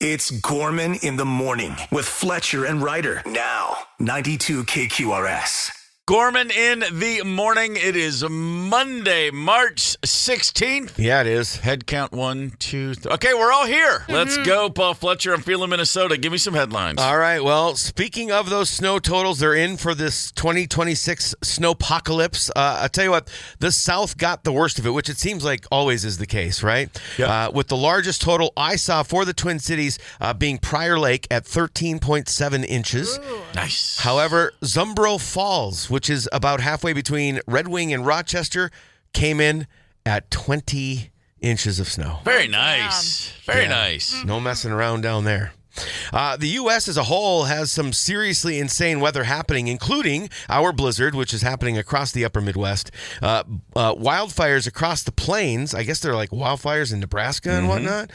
It's Gorman in the morning with Fletcher and Ryder. Now, 92 KQRS. Gorman in the morning. It is Monday, March 16th. Yeah, it is. Head count 1, 2, 3. Okay, we're all here. Let's go, Paul Fletcher. I'm feeling Minnesota. Give me some headlines. All right. Well, speaking of those snow totals, they're in for this 2026 snowpocalypse. I'll tell you what, the South got the worst of it, which it seems like always is the case, right? Yep. With the largest total I saw for the Twin Cities being Prior Lake at 13.7 inches. Ooh. Nice. However, Zumbro Falls, which is about halfway between Red Wing and Rochester, came in at 20 inches of snow. Very nice. Very nice. No messing around down there. The U.S. as a whole has some seriously insane weather happening, including our blizzard, which is happening across the upper Midwest. Wildfires across the plains. I guess they're like wildfires in Nebraska and whatnot.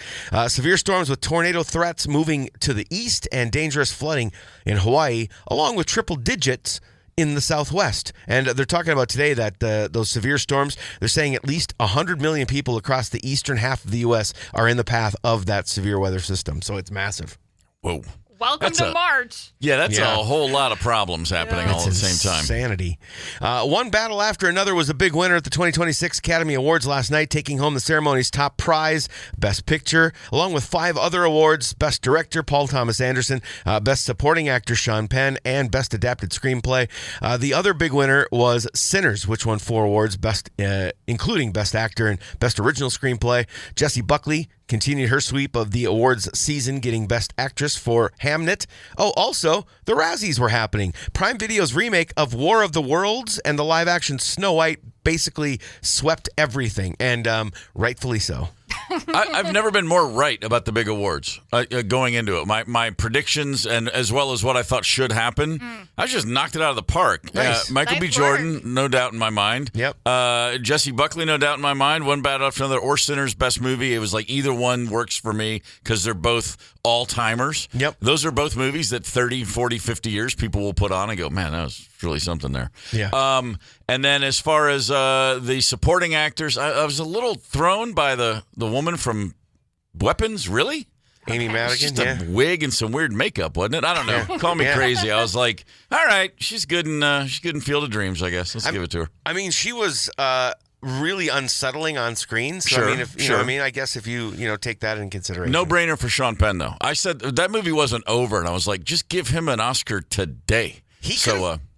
Severe storms with tornado threats moving to the east and dangerous flooding in Hawaii, along with triple digits in the Southwest. And they're talking about today that those severe storms, they're saying at least 100 million people across the eastern half of the U.S. are in the path of that severe weather system. So it's massive. Whoa. Welcome to March. Yeah, that's a whole lot of problems happening all at the same time. Insanity. One battle after another was a big winner at the 2026 Academy Awards last night, taking home the ceremony's top prize, Best Picture, along with 5 other awards: Best Director, Paul Thomas Anderson, Best Supporting Actor, Sean Penn, and Best Adapted Screenplay. The other big winner was Sinners, which won 4 awards, including Best Actor and Best Original Screenplay. Jessie Buckley continued her sweep of the awards season, getting Best Actress for Hamnet. Oh, also, the Razzies were happening. Prime Video's remake of War of the Worlds and the live-action Snow White basically swept everything, and rightfully so. I've never been more right about the big awards going into it. My predictions and as well as what I thought should happen, I just knocked it out of the park. Nice. Michael B. Nice Jordan, work. no doubt in my mind. Yep. Jessie Buckley, no doubt in my mind. One battle after another. Or Sinners, best movie. It was like either one works for me because they're both all-timers. Yep. Those are both movies that 30, 40, 50 years people will put on and go, man, that was really something there. Yeah. And then as far as the supporting actors, I was a little thrown by the woman from Weapons. Really? Amy Madigan, Just a wig and some weird makeup, wasn't it? I don't know. Call me crazy. I was like, all right, she's good in Field of Dreams, I guess. Let's give it to her. I mean, she was really unsettling on screen. So, Sure, I mean, if, you know what I mean? I guess if you take that in consideration. No brainer for Sean Penn, though. I said that movie wasn't over, and I was like, just give him an Oscar today.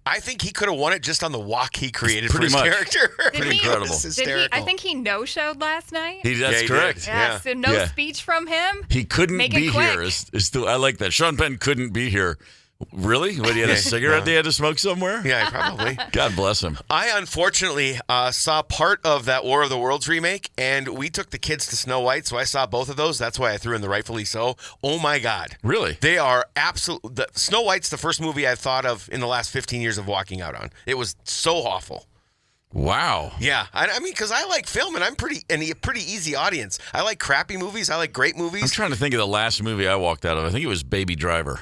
I think he could have won it just on the walk he created for Pretty his much. character. Pretty incredible. It's Did he? hysterical. I think he no-showed last night. That's he correct. did. Yeah, so no Yeah. speech from him. He couldn't Make it be quick. here. I like that. Sean Penn couldn't be here. Really? What, he had a cigarette they had to smoke somewhere? Yeah, probably. God bless him. I unfortunately saw part of that War of the Worlds remake, and we took the kids to Snow White, so I saw both of those. That's why I threw in the Rightfully So. Oh, my God. Really? They are absolute. Snow White's the first movie I've thought of in the last 15 years of walking out on. It was so awful. Wow. Yeah, I mean, because I like film, and I'm a pretty easy audience. I like crappy movies. I like great movies. I'm trying to think of the last movie I walked out of. I think it was Baby Driver.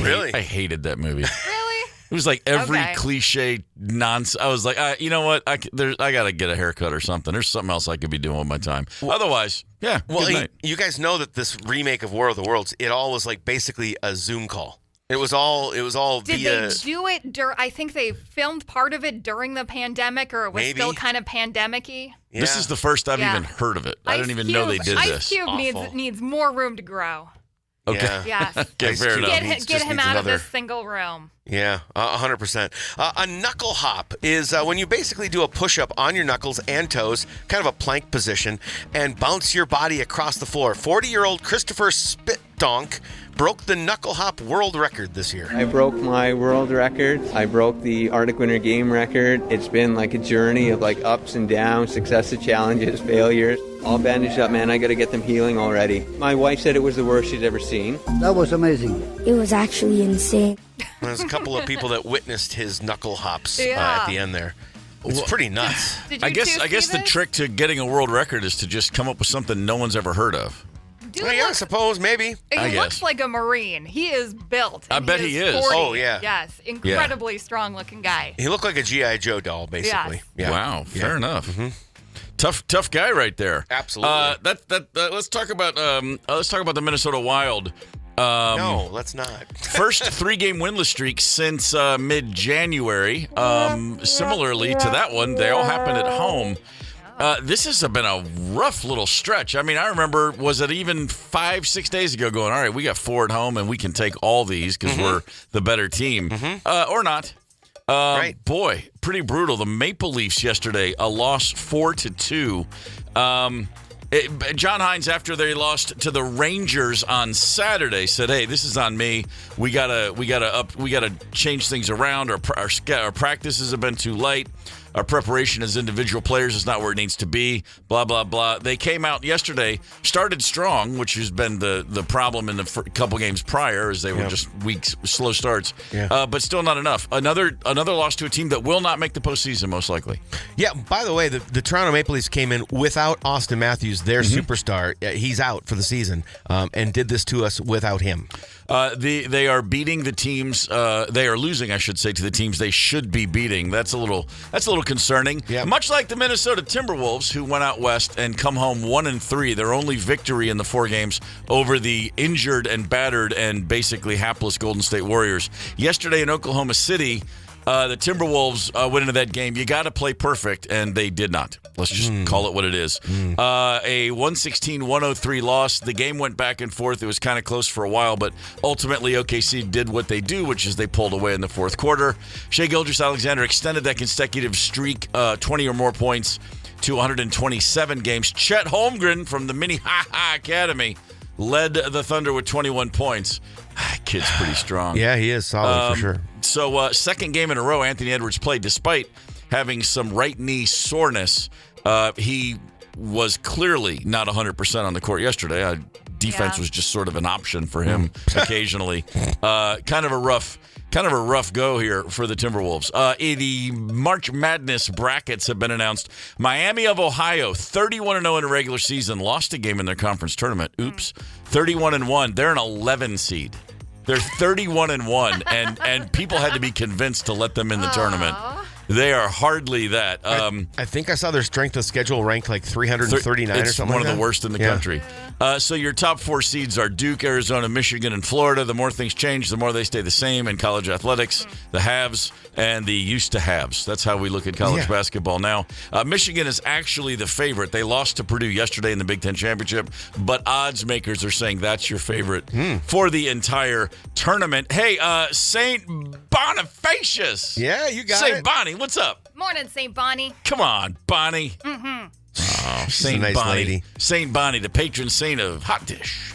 Really? I hated that movie. Really? It was like every Okay. cliche nonsense. I was like, you know what? I got to get a haircut or something. There's something else I could be doing with my time. Otherwise, yeah, Well, good night. you guys know that this remake of War of the Worlds, it all was like basically a Zoom call. It was all Did via. they do it I think they filmed part of it during the pandemic, or it was Maybe. still kind of pandemic-y. Yeah. This is the first I've Yeah. even heard of it. I Ice didn't even know they did Ice this. Cube Awful. needs more room to grow. Okay. Yes. Okay, Ice fair Cube enough. needs- Get just him needs out of another- this single room. Yeah, 100%. A knuckle hop is when you basically do a push-up on your knuckles and toes, kind of a plank position, and bounce your body across the floor. 40-year-old Christopher Spitdonk broke the knuckle hop world record this year. I broke my world record. I broke the Arctic Winter Game record. It's been like a journey of like ups and downs, successes, challenges, failures. All bandaged up, man. I got to get them healing already. My wife said it was the worst she's ever seen. That was amazing. It was actually insane. There's a couple of people that witnessed his knuckle hops Yeah. at the end there. It's pretty nuts. Did you I guess see the this? trick to getting a world record is to just come up with something no one's ever heard of. Dude Well, yeah, I looks- suppose, maybe. He I looks guess. like a Marine. He is built. I and bet he is. 40. Oh, yeah. Yes, incredibly strong-looking guy. He looked like a G.I. Joe doll, basically. Yes. Yeah. Wow, fair enough. Tough guy right there. Absolutely. Let's talk about the Minnesota Wild. No, let's not. First 3-game winless streak since mid-January. Similarly to that one, they all happened at home. This has been a rough little stretch. I mean, I remember, was it even 5-6 days ago going, all right, we got 4 at home and we can take all these because we're the better team. Or not. Right. Boy, pretty brutal. The Maple Leafs yesterday, a loss 4-2. John Hines, after they lost to the Rangers on Saturday, said, "Hey, this is on me. We gotta change things around. Our practices have been too light. Our preparation as individual players is not where it needs to be, blah, blah, blah." They came out yesterday, started strong, which has been the problem in the couple games prior, as they were just weak, slow starts, but still not enough. Another loss to a team that will not make the postseason, most likely. Yeah, by the way, the Toronto Maple Leafs came in without Austin Matthews, their superstar. He's out for the season, and did this to us without him. They are beating the teams. They are losing, I should say, to the teams they should be beating. That's a little concerning. Yep. Much like the Minnesota Timberwolves, who went out west and come home 1-3. Their only victory in the 4 games over the injured and battered and basically hapless Golden State Warriors. Yesterday in Oklahoma City, the Timberwolves went into that game. You got to play perfect, and they did not. Let's just call it what it is. A 116-103 loss. The game went back and forth. It was kind of close for a while, but ultimately OKC did what they do, which is they pulled away in the fourth quarter. Shai Gilgeous-Alexander extended that consecutive streak, 20 or more points, to 127 games. Chet Holmgren from the Mini Academy led the Thunder with 21 points. Kid's pretty strong. Yeah, he is solid for sure. So, second game in a row, Anthony Edwards played despite having some right knee soreness. He was clearly not 100% on the court yesterday. Defense was just sort of an option for him occasionally. Kind of a rough go here for the Timberwolves. The March Madness brackets have been announced. Miami of Ohio, 31-0 in a regular season, lost a game in their conference tournament. Oops. 31-1. They're an 11 seed. They're 31-1, and people had to be convinced to let them in the tournament. They are hardly that. I think I saw their strength of schedule ranked like 339 or something. It's one like of that. the worst in the country. So your top 4 seeds are Duke, Arizona, Michigan, and Florida. The more things change, the more they stay the same in college athletics. The haves and the used to haves. That's how we look at college basketball now. Michigan is actually the favorite. They lost to Purdue yesterday in the Big Ten Championship, but odds makers are saying that's your favorite for the entire tournament. Hey, St. Bonifacius. Yeah, you got St. it. Bonnie, what's up? Morning, St. Bonnie. Come on, Bonnie. Oh, St. nice Bonnie. lady. St. Bonnie, the patron saint of hot dish.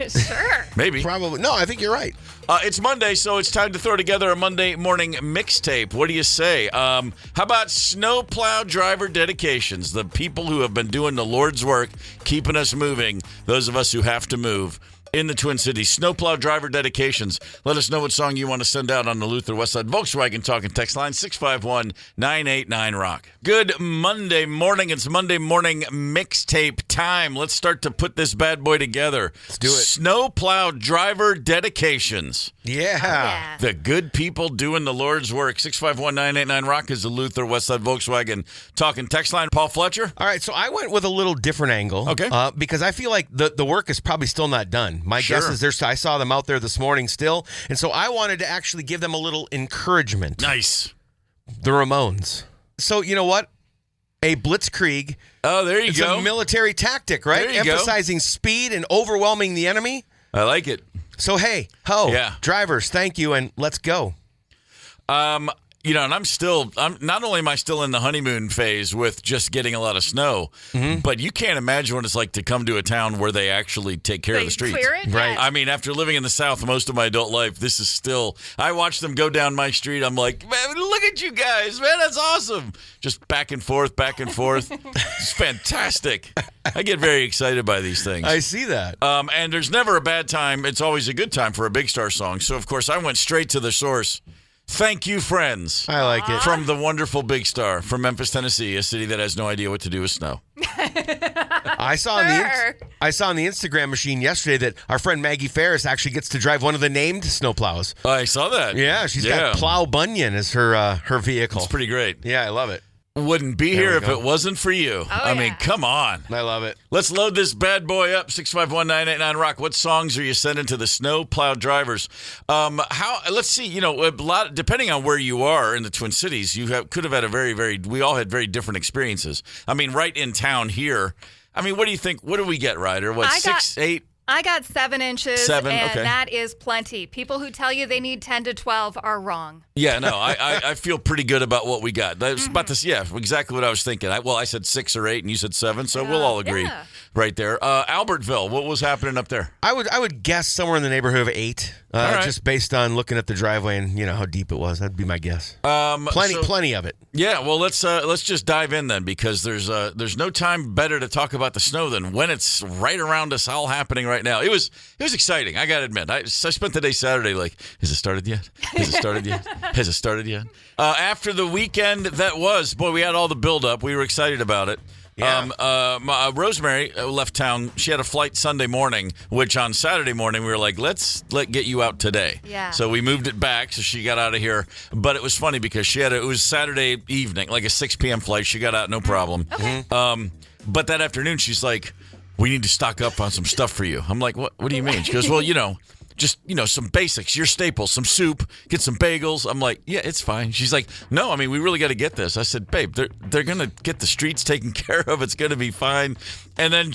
Sure. Maybe. Probably. No, I think you're right. It's Monday, so it's time to throw together a Monday morning mixtape. What do you say? How about snowplow driver dedications? The people who have been doing the Lord's work, keeping us moving, those of us who have to move in the Twin Cities. Snowplow driver dedications. Let us know what song you want to send out on the Luther Westside Volkswagen Talking Text Line, 651-989-ROCK. Good Monday morning. It's Monday morning mixtape time. Let's start to put this bad boy together. Let's do it. Snowplow driver dedications. Yeah. The good people doing the Lord's work. 651-989-ROCK is the Luther Westside Volkswagen Talking Text Line. Paul Fletcher? All right, so I went with a little different angle. Okay. Because I feel like the work is probably still not done. My guess is I saw them out there this morning still, and so I wanted to actually give them a little encouragement. Nice. The Ramones. So you know what? A blitzkrieg. Oh, there you go. It's a military tactic, right? There you go. Emphasizing speed and overwhelming the enemy. I like it. So hey, drivers, thank you, and let's go. And I'm not only am I still in the honeymoon phase with just getting a lot of snow, but you can't imagine what it's like to come to a town where they actually take care of the streets. Clear it? Right. I mean, after living in the South most of my adult life, this is still, I watch them go down my street. I'm like, man, look at you guys, man, that's awesome. Just back and forth, back and forth. It's fantastic. I get very excited by these things. I see that. And there's never a bad time. It's always a good time for a Big Star song. So, of course, I went straight to the source. Thank you, friends. I like it. From the wonderful Big Star from Memphis, Tennessee, a city that has no idea what to do with snow. I saw on the Instagram machine yesterday that our friend Maggie Ferris actually gets to drive one of the named snowplows. I saw that. Yeah, she's got Plow Bunyan as her vehicle. It's pretty great. Yeah, I love it. Wouldn't be There here we if go. it wasn't for you. I mean, come on. I love it. Let's load this bad boy up. 651-989 Rock. What songs are you sending to the snow plow drivers? Let's see. A lot. Depending on where you are in the Twin Cities, could have had a we all had very different experiences. I mean, right in town here. I mean, what do you think? What do we get, Ryder? What, 6, 8? I got 7 inches, 7, and okay. that is plenty. People who tell you they need 10 to 12 are wrong. Yeah, no, I feel pretty good about what we got. That's about this. Yeah, exactly what I was thinking. I said 6 or 8, and you said 7, so we'll all agree right there. Albertville, what was happening up there? I would guess somewhere in the neighborhood of 8, right. just based on looking at the driveway and how deep it was. That'd be my guess. Plenty of it. Yeah, well, let's just dive in then, because there's no time better to talk about the snow than when it's right around us, all happening right now. It was exciting. I gotta admit, I spent the day Saturday like, has it started yet? Has it started yet? Has it started yet? After the weekend that was, boy, we had all the build up. We were excited about it. Yeah. Rosemary left town. She had a flight Sunday morning, which on Saturday morning we were like, let's get you out today. Yeah. So we moved it back, so she got out of here. But it was funny because it was Saturday evening, like a 6 p.m. flight. She got out, no problem. Okay. But that afternoon, she's like, we need to stock up on some stuff for you. I'm like, what do you mean? She goes, well, just, some basics, your staples, some soup, get some bagels. I'm like, yeah, it's fine. She's like, no, I mean, we really got to get this. I said, babe, they're going to get the streets taken care of. It's going to be fine. And then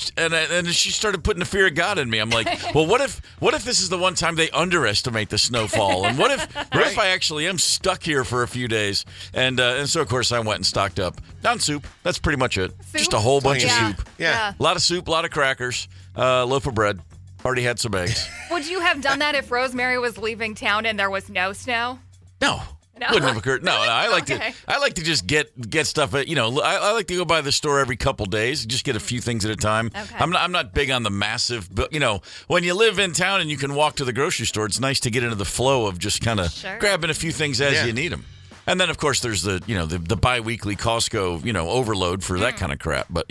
she started putting the fear of God in me. I'm like, well, what if this is the one time they underestimate the snowfall? And what if I actually am stuck here for a few days? And so, of course, I went and stocked up on soup. That's pretty much it. Soup? Just a whole bunch of Yeah. soup. Yeah. A lot of soup, a lot of crackers, loaf of bread. Already had some eggs. Would you have done that if Rosemary was leaving town and there was no snow? No. No? Wouldn't have occurred. No, I like Okay. to just get stuff at, I like to go by the store every couple days, just get a few things at a time. Okay. I'm not big on the massive, but when you live in town and you can walk to the grocery store, it's nice to get into the flow of just kind of grabbing a few things as you need them. And then of course there's the bi-weekly Costco, overload for that kind of crap, but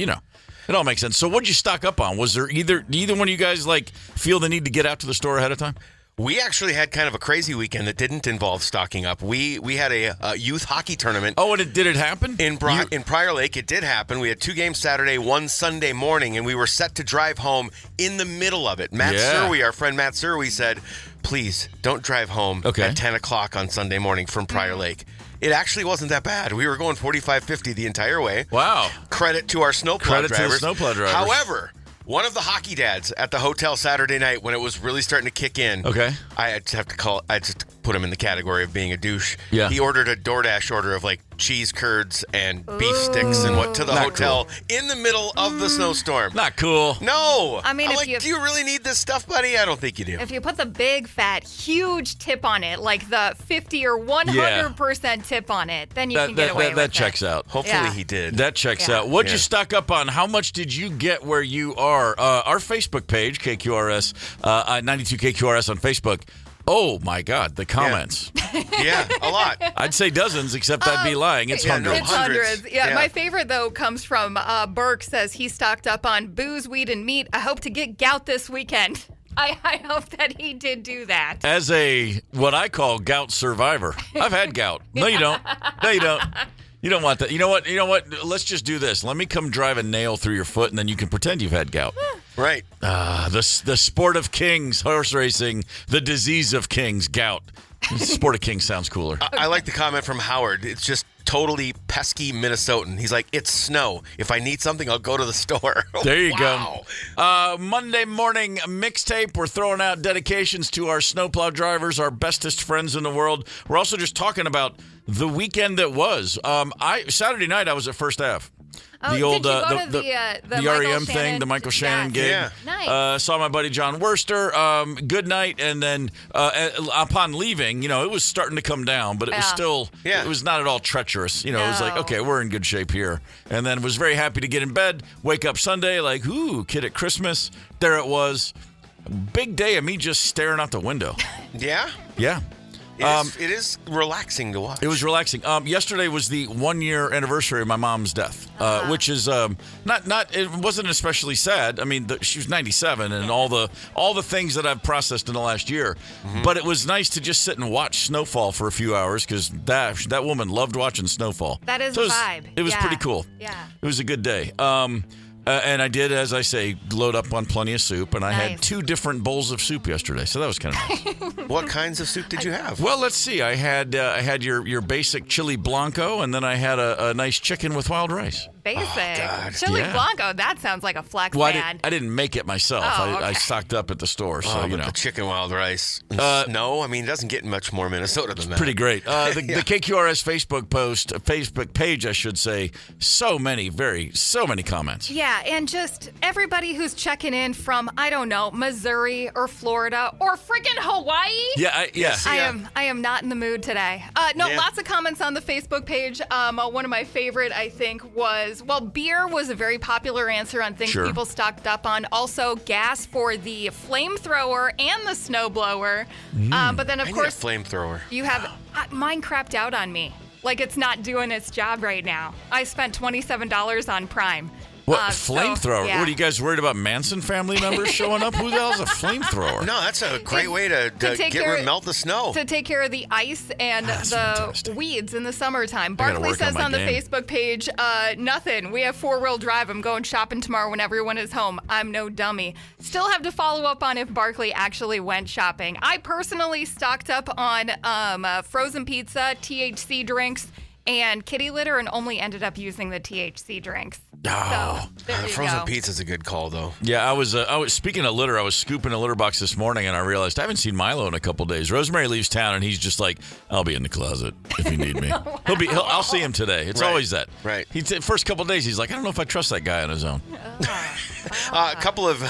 it all makes sense. So what'd you stock up on? Was there either one of you guys feel the need to get out to the store ahead of time? We actually had kind of a crazy weekend that didn't involve stocking up. We had a youth hockey tournament. Oh, and did it happen? In Prior Lake, it did happen. We had 2 games Saturday, 1 Sunday morning, and we were set to drive home in the middle of it. Our friend Matt Serwi said, please don't drive home at 10 o'clock on Sunday morning from Prior Lake. It actually wasn't that bad. We were going 45, 50 the entire way. Wow. Credit to our snowplow drivers. Credit to the snowplow drivers. However, one of the hockey dads at the hotel Saturday night when it was really starting to kick in. Okay. I just put him in the category of being a douche. Yeah. He ordered a DoorDash order of cheese curds and beef sticks and what to the hotel in the middle of the snowstorm. Not cool. No. I mean, I'm do you really need this stuff, buddy? I don't think you do. If you put the big, fat, huge tip on it, like the 50 or 100% tip on it, then you can get away with it. That checks out. Hopefully he did. That checks out. What'd you stock up on? How much did you get where you are? Our Facebook page, KQRS, 92KQRS on Facebook. Oh, my God, the comments. Yeah, a lot. I'd say dozens, except I'd be lying. It's hundreds. It's hundreds. Yeah, Yeah. my favorite, though, comes from Burke, says he stocked up on booze, weed, and meat. I hope to get gout this weekend. I hope that he did do that. As what I call gout survivor. I've had gout. No, you don't. No, you don't. You don't want that. You know what? Let's just do this. Let me come drive a nail through your foot, and then you can pretend you've had gout. Right. The sport of kings, horse racing, the disease of kings, gout. Sport of kings sounds cooler. I like the comment from Howard. It's just totally pesky Minnesotan. He's like, it's snow. If I need something, I'll go to the store. There you Wow. go. Monday morning mixtape. We're throwing out dedications to our snowplow drivers, our bestest friends in the world. We're also just talking about the weekend that was. Saturday night, I was at First Ave. Oh, The old did you go to the Michael REM thing, Shannon- the Michael Shannon gig. Yeah. Nice. Saw my buddy John Worster. Goodnight, and then upon leaving, it was starting to come down, but it was still, it was not at all treacherous. It was like, okay, we're in good shape here. And then was very happy to get in bed, wake up Sunday, like, ooh, kid at Christmas. There it was. Big day of me just staring out the window. Yeah? Yeah. It is relaxing to watch. It was relaxing. Yesterday was the 1-year anniversary of my mom's death, which is not. It wasn't especially sad. I mean, she was 97, and all the things that I've processed in the last year. Mm-hmm. But it was nice to just sit and watch snowfall for a few hours because that woman loved watching snowfall. That is a vibe. It was pretty cool. Yeah, it was a good day. And I did, as I say, load up on plenty of soup, and I had 2 different bowls of soup yesterday, so that was kind of nice. What kinds of soup did you have? Well, let's see. I had your basic chili blanco, and then I had a nice chicken with wild rice. Basic. Chili Blanco, that sounds like a flex, well, man. I didn't make it myself. I stocked up at the store, so the chicken wild rice. No, I mean, it doesn't get much more Minnesota than that. Pretty great. The KQRS Facebook page, I should say, so many comments. Yeah, and just everybody who's checking in from, I don't know, Missouri or Florida or freaking Hawaii. Yeah. I am not in the mood today. Lots of comments on the Facebook page. One of my favorite, I think, was, beer was a very popular answer on things people stocked up on. Also, gas for the flamethrower and the snowblower. But then, of course, need a flamethrower. You have mine crapped out on me. Like it's not doing its job right now. I spent $27 on Prime. What, flamethrower? What, are you guys worried about Manson family members showing up? Who the hell's a flamethrower? No, that's a great way to melt the snow. To take care of the ice and weeds in the summertime. Barkley says on the Facebook page, nothing. We have 4-wheel drive. I'm going shopping tomorrow when everyone is home. I'm no dummy. Still have to follow up on if Barkley actually went shopping. I personally stocked up on frozen pizza, THC drinks, and kitty litter, and only ended up using the THC drinks. Oh, so, frozen pizza's a good call, though. Yeah, I was speaking of litter. I was scooping a litter box this morning, and I realized I haven't seen Milo in a couple days. Rosemary leaves town, and he's just like, "I'll be in the closet if you need me." I'll see him today. It's always that. Right. First couple days, he's like, "I don't know if I trust that guy on his own." A couple of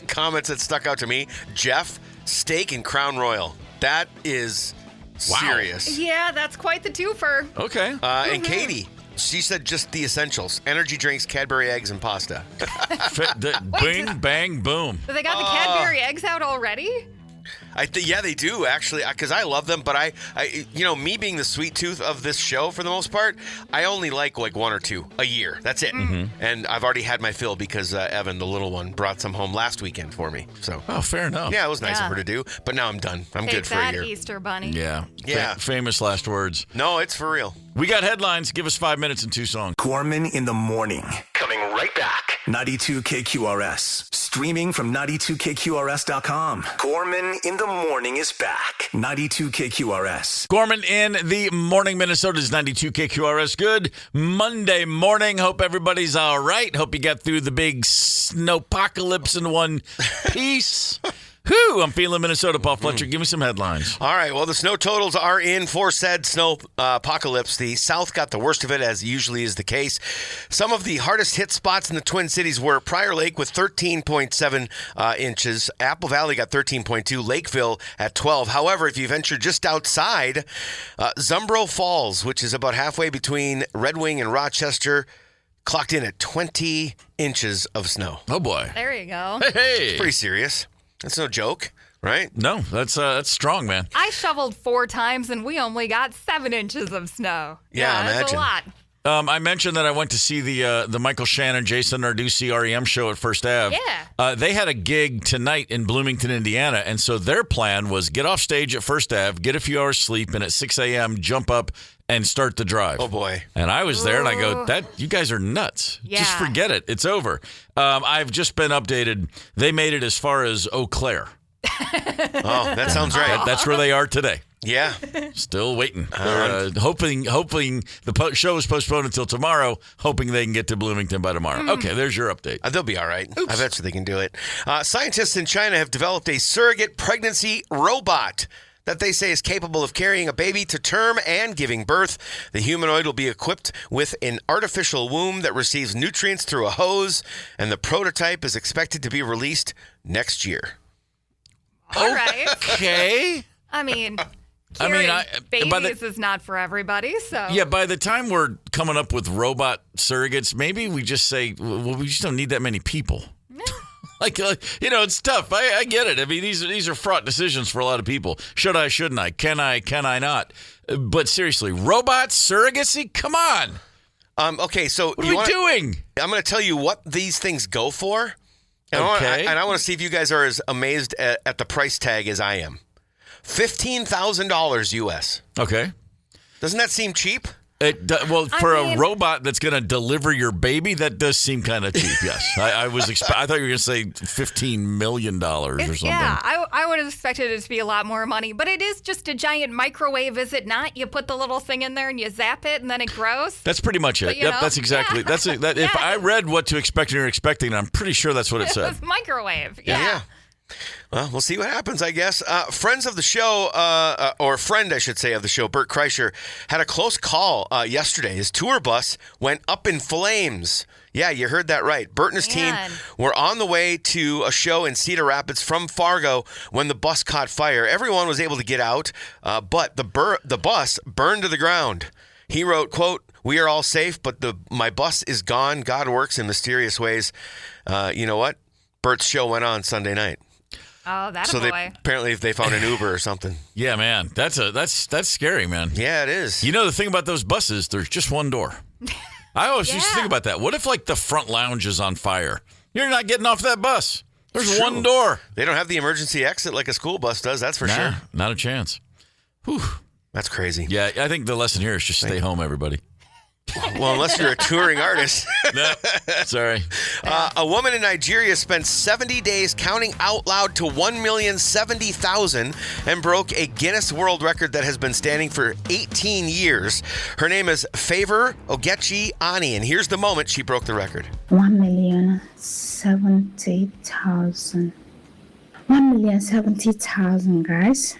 comments that stuck out to me. Jeff, steak and Crown Royal. That is serious. Yeah, that's quite the twofer. Okay. And Katie, she said just the essentials: energy drinks, Cadbury eggs, and pasta. Bing, bang, boom. So they got the Cadbury eggs out already? Yeah, they do, actually, because I love them. But I, me being the sweet tooth of this show for the most part, I only like 1 or 2 a year. That's it. Mm-hmm. And I've already had my fill because Evan, the little one, brought some home last weekend for me. So. Oh, fair enough. Yeah, it was nice of her to do. But now I'm done. I'm good for a year. Easter bunny. Yeah. Yeah. Famous last words. No, it's for real. We got headlines. Give us 5 minutes and 2 songs. Gorman in the morning. Coming right back. 92 KQRS. Streaming from 92KQRS.com. Gorman in the morning is back. 92 KQRS. Gorman in the morning. Minnesota's 92 KQRS. Good Monday morning. Hope everybody's all right. Hope you got through the big snowpocalypse in one piece. Whew, I'm feeling Minnesota. Paul Fletcher, give me some headlines. All right, well, the snow totals are in for said snow apocalypse. The South got the worst of it, as usually is the case. Some of the hardest hit spots in the Twin Cities were Prior Lake with 13.7 inches. Apple Valley got 13.2. Lakeville at 12. However, if you venture just outside, Zumbro Falls, which is about halfway between Red Wing and Rochester, clocked in at 20 inches of snow. Oh, boy. There you go. Hey. It's pretty serious. That's no joke, right? No, that's strong, man. I shoveled 4 times, and we only got 7 inches of snow. Yeah, that's a lot. I mentioned that I went to see the Michael Shannon, Jason Narducci REM show at First Ave. Yeah. They had a gig tonight in Bloomington, Indiana, and so their plan was get off stage at First Ave, get a few hours sleep, and at 6 a.m. jump up and start the drive. Oh, boy. And I was there, and I go, you guys are nuts. Yeah. Just forget it. It's over. I've just been updated. They made it as far as Eau Claire. Oh, that sounds right. That's where they are today. Yeah. Still waiting. Hoping the show is postponed until tomorrow, hoping they can get to Bloomington by tomorrow. Okay, there's your update. They'll be all right. I bet you they can do it. Scientists in China have developed a surrogate pregnancy robot that they say is capable of carrying a baby to term and giving birth. The humanoid will be equipped with an artificial womb that receives nutrients through a hose, and the prototype is expected to be released next year. All right. Okay. I mean, babies is not for everybody, so. Yeah, by the time we're coming up with robot surrogates, maybe we just say, well, we just don't need that many people. It's tough. I get it. I mean, these are fraught decisions for a lot of people. Should I, shouldn't I? Can I not? But seriously, robots, surrogacy? Come on. Okay, so what are we doing? I'm going to tell you what these things go for. And I want to see if you guys are as amazed at the price tag as I am. $15,000 US. Okay. Doesn't that seem cheap? A robot that's going to deliver your baby, that does seem kind of cheap. Yes, I thought you were going to say $15 million or something. Yeah, I would have expected it to be a lot more money, but it is just a giant microwave, is it not? You put the little thing in there and you zap it, and then it grows. That's pretty much it. Yep, that's exactly. Yeah. If I read what to expect and you're expecting, I'm pretty sure that's what it said. It's microwave. Yeah. Well, we'll see what happens, I guess. Friends of the show, or friend, I should say, of the show, Bert Kreischer, had a close call yesterday. His tour bus went up in flames. Yeah, you heard that right. Bert and his team were on the way to a show in Cedar Rapids from Fargo when the bus caught fire. Everyone was able to get out, but the bus burned to the ground. He wrote, quote, "We are all safe, but my bus is gone. God works in mysterious ways." You know what? Bert's show went on Sunday night. Oh, that's boy. Apparently they found an Uber or something. Yeah, man. That's scary, man. Yeah, it is. You know, the thing about those buses, there's just one door. I always used to think about that. What if, the front lounge is on fire? You're not getting off that bus. There's one door. They don't have the emergency exit like a school bus does, that's for sure. Not a chance. Whew. That's crazy. Yeah, I think the lesson here is just stay home, everybody. Well, unless you're a touring artist. No, sorry. A woman in Nigeria spent 70 days counting out loud to 1,070,000 and broke a Guinness World Record that has been standing for 18 years. Her name is Favor Ogechi Ani, and here's the moment she broke the record. 1,070,000. 1,070,000, guys.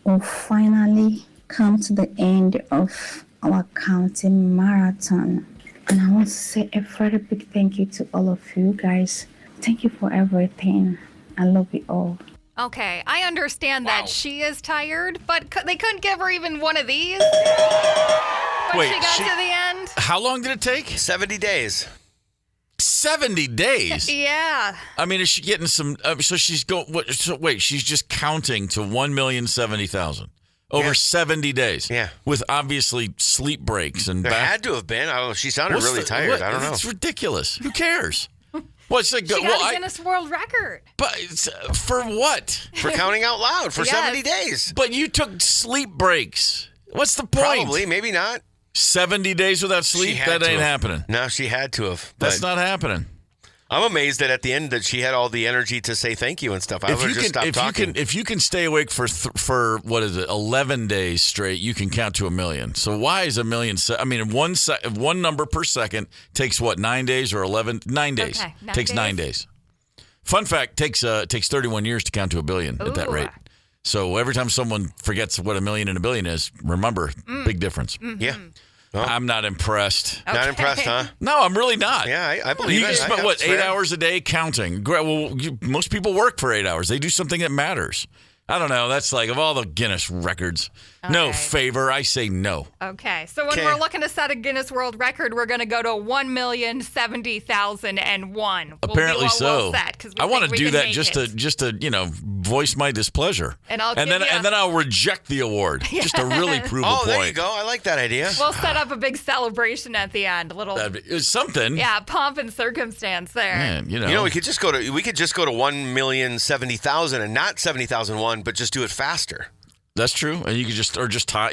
We'll finally come to the end of our counting marathon, and I want to say a very big thank you to all of you guys. Thank you for everything. I love you all. Okay, I understand that she is tired, but they couldn't give her even one of these when she got to the end. How long did it take? 70 days. 70 days? Yeah. I mean, is she getting some? So she's she's just counting to 1,070,000. Over 70 days. Yeah. With obviously sleep breaks and there had to have been. I don't know. She sounded really tired. I don't know. It's ridiculous. Who cares? Well, it's like, she got a Guinness World Record. But for what? For counting out loud for 70 days. But you took sleep breaks. What's the point? Probably. Maybe not. 70 days without sleep? That ain't happening. No, she had to have. That's not happening. I'm amazed that at the end that she had all the energy to say thank you and stuff. I would have just stopped talking. If you can stay awake for what is it, 11 days straight, you can count to 1,000,000. So why is 1,000,000? I mean, one number per second takes what, 9 days or 11? 9 days. Okay, takes 9 days. Fun fact: takes 31 years to count to 1 billion at that rate. So every time someone forgets what 1,000,000 and 1 billion is, remember, big difference. Mm-hmm. Yeah. Well, I'm not impressed. Okay. Not impressed, huh? No, I'm really not. Yeah, I believe it. You spend, 8 hours a day counting? Well, most people work for 8 hours. They do something that matters. I don't know. That's of all the Guinness records. Okay. No favor. I say no. Okay. So when we're looking to set a Guinness World Record, we're going to go to 1,070,001. Apparently so. I want to do that just to voice my displeasure. And then I'll reject the award just to really prove a point. Oh, there you go. I like that idea. We'll set up a big celebration at the end. A little something. Yeah, pomp and circumstance there. Man, we could just go to 1,070,000 and not 70,001, but just do it faster. That's true, and you could just tie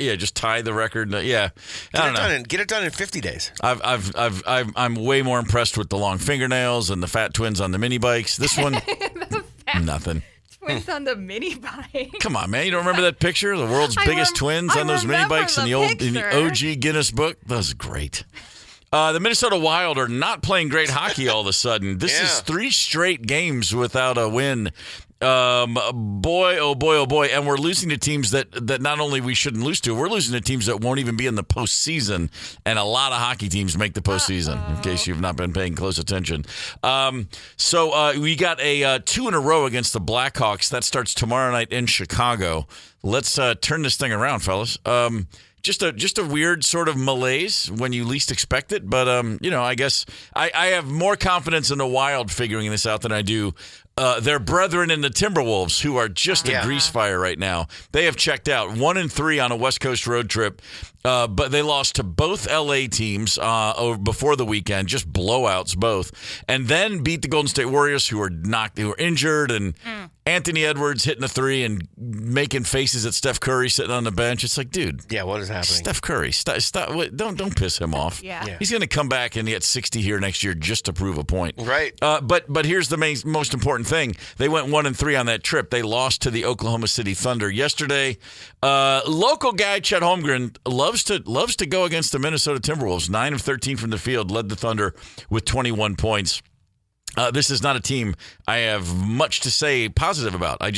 the record. Yeah, Get it done in 50 days. I'm way more impressed with the long fingernails and the fat twins on the mini bikes. This one, nothing. Twins on the mini bike. Come on, man! You don't remember that picture? The world's biggest twins on those mini bikes in the OG Guinness book. That was great. The Minnesota Wild are not playing great hockey all of a sudden. This is 3 straight games without a win. Boy, oh boy, and we're losing to teams that not only we shouldn't lose to, we're losing to teams that won't even be in the postseason, and a lot of hockey teams make the postseason, in case you've not been paying close attention. So we got a 2 in a row against the Blackhawks. That starts tomorrow night in Chicago. Let's turn this thing around, fellas. just a weird sort of malaise when you least expect it. But I guess I have more confidence in the Wild figuring this out than I do their brethren in the Timberwolves, who are just a grease fire right now. They have checked out 1-3 on a West Coast road trip, but they lost to both LA teams before the weekend, just blowouts both, and then beat the Golden State Warriors, who were injured, and Anthony Edwards hitting a three and making faces at Steph Curry sitting on the bench. It's like, dude, what is happening? Steph Curry, stop! Don't piss him off. Yeah. He's going to come back and get 60 here next year just to prove a point. Right. But here's the most important thing. They went 1-3 on that trip. They lost to the Oklahoma City Thunder yesterday. Local guy Chet Holmgren loves to go against the Minnesota Timberwolves. 9 of 13 from the field, led the Thunder with 21 points. This is not a team I have much to say positive about. I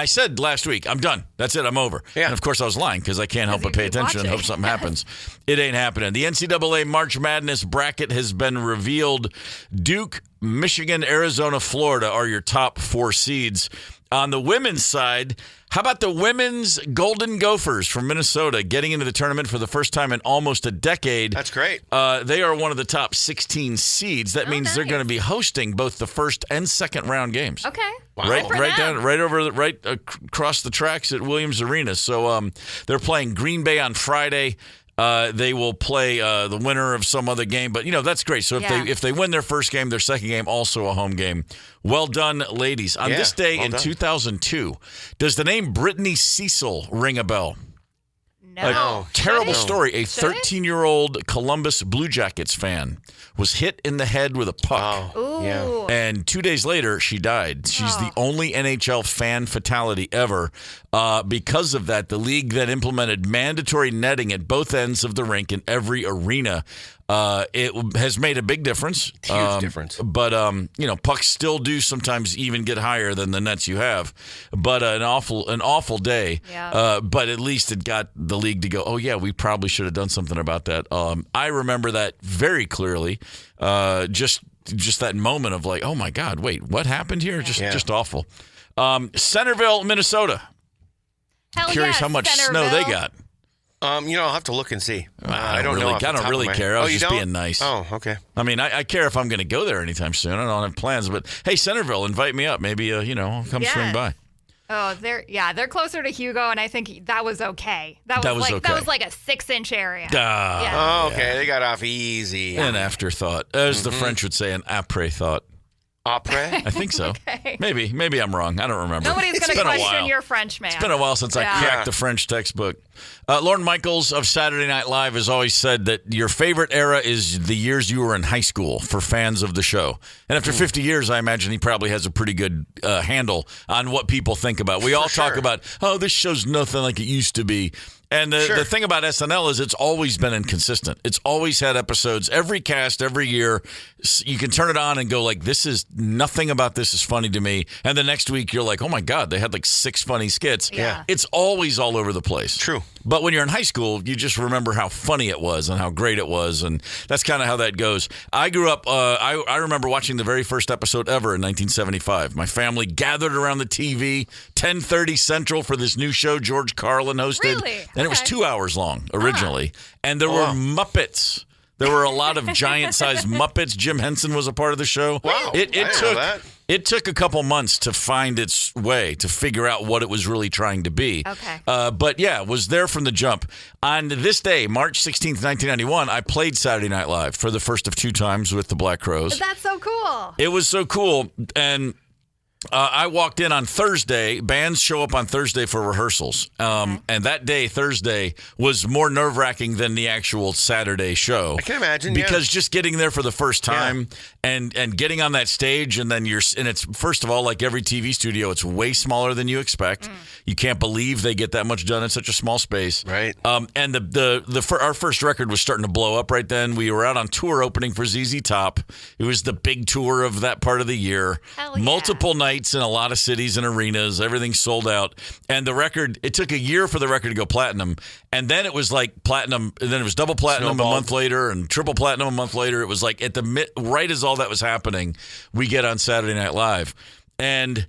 said last week, I'm done. That's it. I'm over. Yeah. And of course I was lying because I can't help but pay attention and hope something happens. It ain't happening. The NCAA March Madness bracket has been revealed. Duke, Michigan, Arizona, Florida are your top 4 seeds. On the women's side, how about the women's Golden Gophers from Minnesota getting into the tournament for the first time in almost a decade? That's great. They are one of the top 16 seeds. That means they're going to be hosting both the first and second round games. Okay. Wow. Right across the tracks at Williams Arena. So they're playing Green Bay on Friday. They will play the winner of some other game, but that's great. So if they win their first game, their second game also a home game. Well done, ladies. On this day in 2002, does the name Brittany Cecil ring a bell? No. A terrible story. A 13-year-old Columbus Blue Jackets fan was hit in the head with a puck. Oh. Yeah. And 2 days later, she died. She's the only NHL fan fatality ever. Because of that, the league then implemented mandatory netting at both ends of the rink in every arena. It has made a big difference. Huge difference. But, pucks still do sometimes even get higher than the nets you have. But an awful day. Yeah. But at least it got the league to go, oh, yeah, we probably should have done something about that. I remember that very clearly. Just that moment of like, oh, my God, wait, what happened here? Just awful. Centerville, Minnesota. Hell Curious how much snow they got. I'll have to look and see. I don't really care. I was just being nice. Oh, okay. I mean, I care if I'm going to go there anytime soon. I don't have plans, but hey, Centerville, invite me up. Maybe I'll come swing by. Oh, they're closer to Hugo, and I think that was okay. That was like a 6-inch area. Oh, okay. They got off easy. An afterthought, as the French would say, an après thought. Après? I think so. Okay. Maybe I'm wrong. I don't remember. Nobody's going to question your French, man. It's been a while since I cracked the French textbook. Lorne Michaels of Saturday Night Live has always said that your favorite era is the years you were in high school for fans of the show. And after 50 years, I imagine he probably has a pretty good handle on what people think about. We all talk about, this show's nothing like it used to be. And the thing about SNL is it's always been inconsistent. It's always had episodes. Every cast, every year, you can turn it on and go like, nothing about this is funny to me. And the next week, you're like, oh, my God, they had like 6 funny skits. Yeah. It's always all over the place. True. But when you're in high school, you just remember how funny it was and how great it was. And that's kind of how that goes. I grew up, I remember watching the very first episode ever in 1975. My family gathered around the TV, 10:30 Central for this new show George Carlin hosted. Really? And it was 2 hours long originally. And there were Muppets. There were a lot of giant-sized Muppets. Jim Henson was a part of the show. Wow. It took a couple months to find its way, to figure out what it was really trying to be. Okay. But yeah, it was there from the jump. On this day, March 16th, 1991, I played Saturday Night Live for the first of 2 times with the Black Crowes. That's so cool. It was so cool. And I walked in on Thursday. Bands show up on Thursday for rehearsals. And that day, Thursday, was more nerve-wracking than the actual Saturday show. I can imagine, because just getting there for the first time and getting on that stage, and then it's, first of all, like every TV studio, it's way smaller than you expect. You can't believe they get that much done in such a small space. Right. And our first record was starting to blow up right then. We were out on tour opening for ZZ Top. It was the big tour of that part of the year. Hell yeah. Multiple nights in a lot of cities and arenas. Everything sold out. And the record, it took a year for the record to go platinum. And then it was like platinum, and then it was double platinum a month later and triple platinum a month later. It was like right as all that was happening, we get on Saturday Night Live. And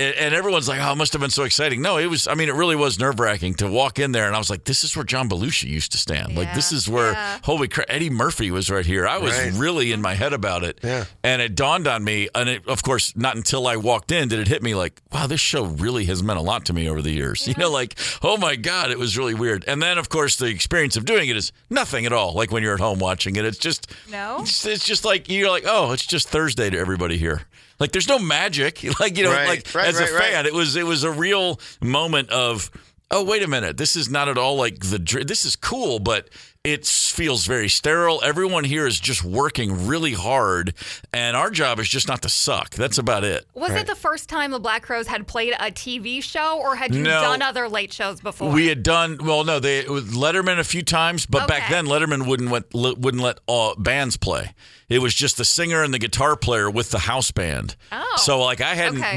And everyone's like, oh, it must have been so exciting. No, it was, I mean, it really was nerve-wracking to walk in there. And I was like, this is where John Belushi used to stand. Like, this is where, holy crap, Eddie Murphy was right here. I was really in my head about it. Yeah. And it dawned on me, and it, of course, not until I walked in did it hit me like, wow, this show really has meant a lot to me over the years. You know, like, oh my God, it was really weird. And then, of course, the experience of doing it is nothing at all. Like when you're at home watching it, it's just, it's just like, you're like, oh, it's just Thursday to everybody here. Like, there's no magic. Like, you know, as a fan, it was a real moment of, oh, wait a minute. This is not at all like this is cool, but it feels very sterile. Everyone here is just working really hard, and our job is just not to suck. That's about it. Was it the first time the Black Crowes had played a TV show, or had you done other late shows before? We had done, it was Letterman a few times, but back then Letterman wouldn't let bands play. It was just the singer and the guitar player with the house band. Oh. So, like,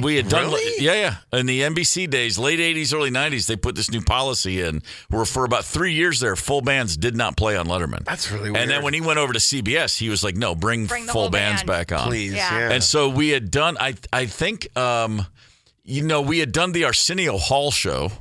we had done, in the NBC days, late 80s, early 90s, they put this new policy in where for about 3 years there, full bands did not play on Letterman. That's really weird. And then when he went over to CBS, he was like, no, bring full bands back on. Please, yeah. And so we had done, I think, we had done the Arsenio Hall show.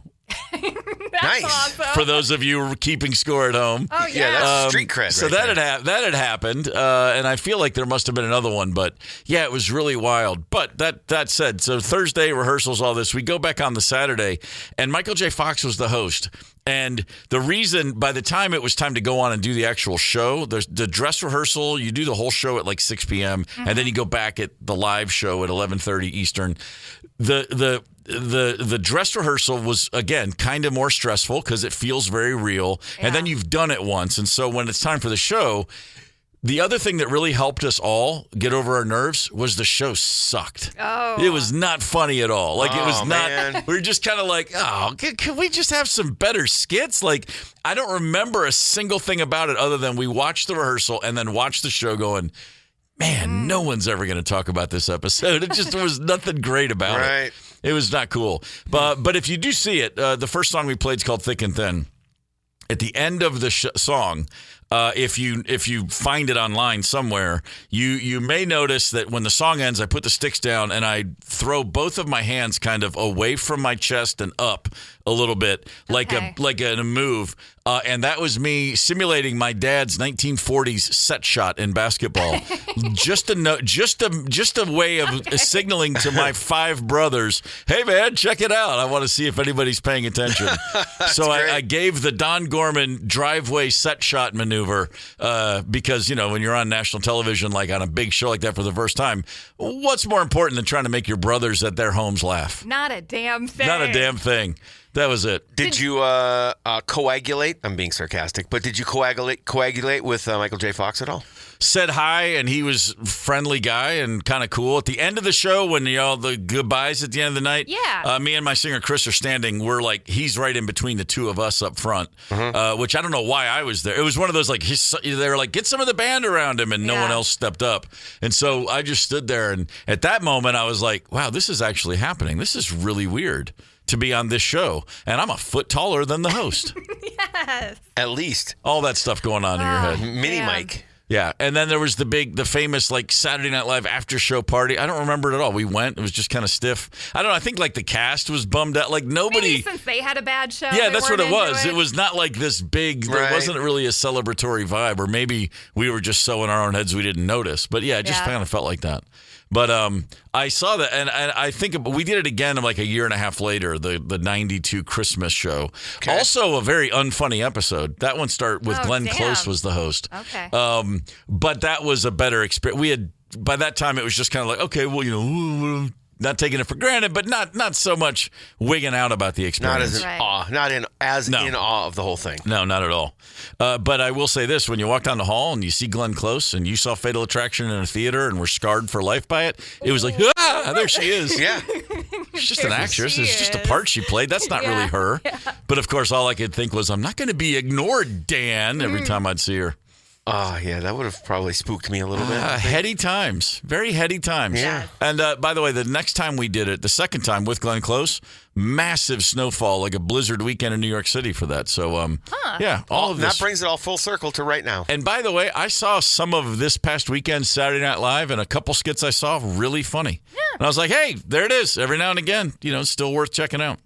That's awesome. For those of you keeping score at home. Oh, yeah. That's street cred. So that had happened, and I feel like there must have been another one, but yeah, it was really wild. But that said, so Thursday rehearsals, all this, we go back on the Saturday, and Michael J. Fox was the host. And the reason, by the time it was time to go on and do the actual show, the dress rehearsal, you do the whole show at like 6 p.m., and then you go back at the live show at 11:30 Eastern. The dress rehearsal was, again, kind of more stressful because it feels very real. Yeah. And then you've done it once. And so when it's time for the show, the other thing that really helped us all get over our nerves was the show sucked. Oh. It was not funny at all. Like, it was not. Man. We were just kind of like, oh, can we just have some better skits? Like, I don't remember a single thing about it other than we watched the rehearsal and then watched the show going, man, no one's ever going to talk about this episode. It just was nothing great about it. It was not cool. But if you do see it, the first song we played is called Thick and Thin. At the end of the song, if you find it online somewhere, you may notice that when the song ends, I put the sticks down and I throw both of my hands kind of away from my chest and up a little bit, like a move. And that was me simulating my dad's 1940s set shot in basketball. just a way of signaling to my 5 brothers, hey man, check it out. I want to see if anybody's paying attention. So I gave the Don Gorman driveway set shot maneuver because, when you're on national television, like on a big show like that for the first time, what's more important than trying to make your brothers at their homes laugh? Not a damn thing. Not a damn thing. That was it. Did you coagulate? I'm being sarcastic, but did you coagulate with Michael J. Fox at all? Said hi, and he was a friendly guy and kind of cool. At the end of the show, when the goodbyes at the end of the night, me and my singer Chris are standing. We're like, he's right in between the two of us up front, which I don't know why I was there. It was one of those like they were like, get some of the band around him, and no one else stepped up. And so I just stood there, and at that moment, I was like, wow, this is actually happening. This is really weird to be on this show, and I'm a foot taller than the host. Yes. At least. All that stuff going on in your head. Mini Mike. Yeah, and then there was the famous like Saturday Night Live after show party. I don't remember it at all. We went. It was just kind of stiff. I don't know. I think like the cast was bummed out. Like nobody. Maybe since they had a bad show. Yeah, that's what it was. It was not like this big. There wasn't really a celebratory vibe, or maybe we were just so in our own heads we didn't notice. But yeah, it just kind of felt like that. But I saw that, and I think we did it again like a year and a half later, the 92 Christmas show. Okay. Also a very unfunny episode. That one started with Glenn Close was the host. Okay. But that was a better experience. We had, by that time, it was just kind of like, okay, well, not taking it for granted, but not so much wigging out about the experience. Not as in awe of the whole thing. No, not at all. But I will say this: when you walk down the hall and you see Glenn Close and you saw Fatal Attraction in a theater and were scarred for life by it, it was like, there she is. Yeah, she's just an actress. It's just a part she played. That's not really her. Yeah. But of course, all I could think was, I'm not going to be ignored, Dan, every time I'd see her. Oh, yeah, that would have probably spooked me a little bit. Heady times. Very heady times. Yeah. And by the way, the next time we did it, the second time with Glenn Close, massive snowfall, like a blizzard weekend in New York City for that. So, yeah, all of this. That brings it all full circle to right now. And by the way, I saw some of this past weekend Saturday Night Live, and a couple skits I saw really funny. Yeah. And I was like, hey, there it is. Every now and again, still worth checking out.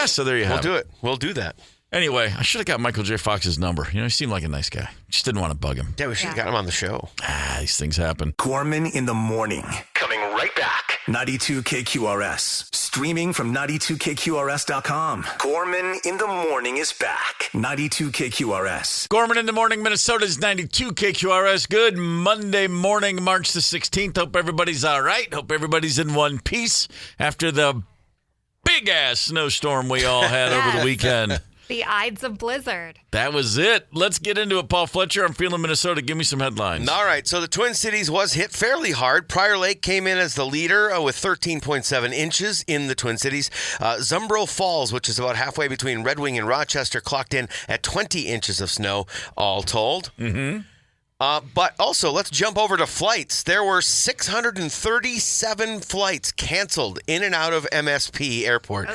So there you have it. We'll do it. We'll do that. Anyway, I should have got Michael J. Fox's number. He seemed like a nice guy. Just didn't want to bug him. Yeah, we should have got him on the show. These things happen. Gorman in the morning. Coming right back. 92 KQRS. Streaming from 92KQRS.com. Gorman in the morning is back. 92 KQRS. Gorman in the morning, Minnesota's 92 KQRS. Good Monday morning, March the 16th. Hope everybody's all right. Hope everybody's in one piece after the big-ass snowstorm we all had over the weekend. The Ides of Blizzard. That was it. Let's get into it, Paul Fletcher. I'm feeling Minnesota. Give me some headlines. All right. So the Twin Cities was hit fairly hard. Prior Lake came in as the leader with 13.7 inches in the Twin Cities. Zumbro Falls, which is about halfway between Red Wing and Rochester, clocked in at 20 inches of snow, all told. Mm-hmm. But also, let's jump over to flights. There were 637 flights canceled in and out of MSP Airport.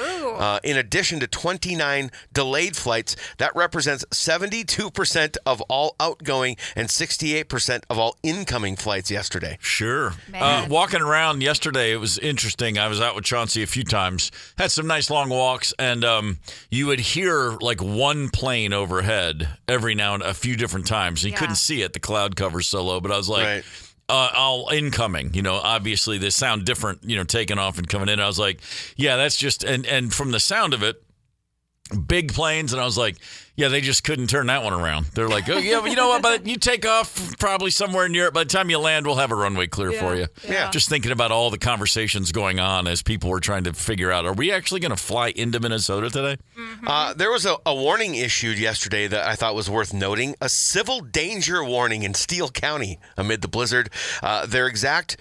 In addition to 29 delayed flights. That represents 72% of all outgoing and 68% of all incoming flights yesterday. Sure. Walking around yesterday, it was interesting. I was out with Chauncey a few times. Had some nice long walks, and you would hear like one plane overhead every now and a few different times. You couldn't see it. The cloud cover's so low, but I was like, all incoming, obviously they sound different, taking off and coming in. I was like, yeah, that's just, and from the sound of it, big planes. And I was like, yeah, they just couldn't turn that one around. They're like, oh, yeah, but you know what? But you take off probably somewhere in Europe. By the time you land, we'll have a runway clear for you. Yeah. Just thinking about all the conversations going on as people were trying to figure out, are we actually going to fly into Minnesota today? Mm-hmm. There was a warning issued yesterday that I thought was worth noting. A civil danger warning in Steele County amid the blizzard. Their exact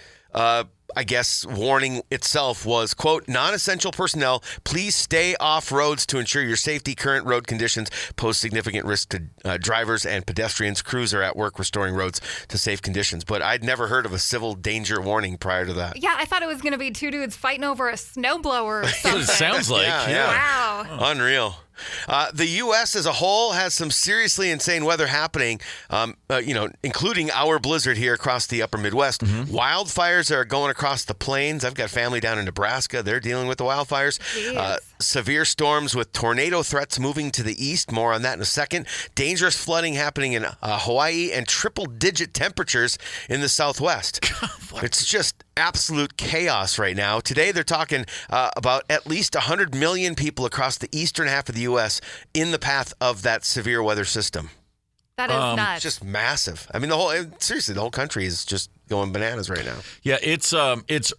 warning itself was, quote, non-essential personnel, please stay off roads to ensure your safety. Current road conditions pose significant risk to drivers and pedestrians. Crews are at work restoring roads to safe conditions. But I'd never heard of a civil danger warning prior to that. Yeah, I thought it was going to be two dudes fighting over a snowblower or something. It sounds like. Yeah. Wow. Unreal. The U.S. as a whole has some seriously insane weather happening, including our blizzard here across the upper Midwest. Mm-hmm. Wildfires are going across the plains. I've got family down in Nebraska. They're dealing with the wildfires. Severe storms with tornado threats moving to the east. More on that in a second. Dangerous flooding happening in Hawaii and triple-digit temperatures in the Southwest. It's just absolute chaos right now. Today they're talking about at least 100 million people across the eastern half of the U.S. in the path of that severe weather system. That is nuts. It's just massive. I mean, the whole country is just going bananas right now. Yeah, it's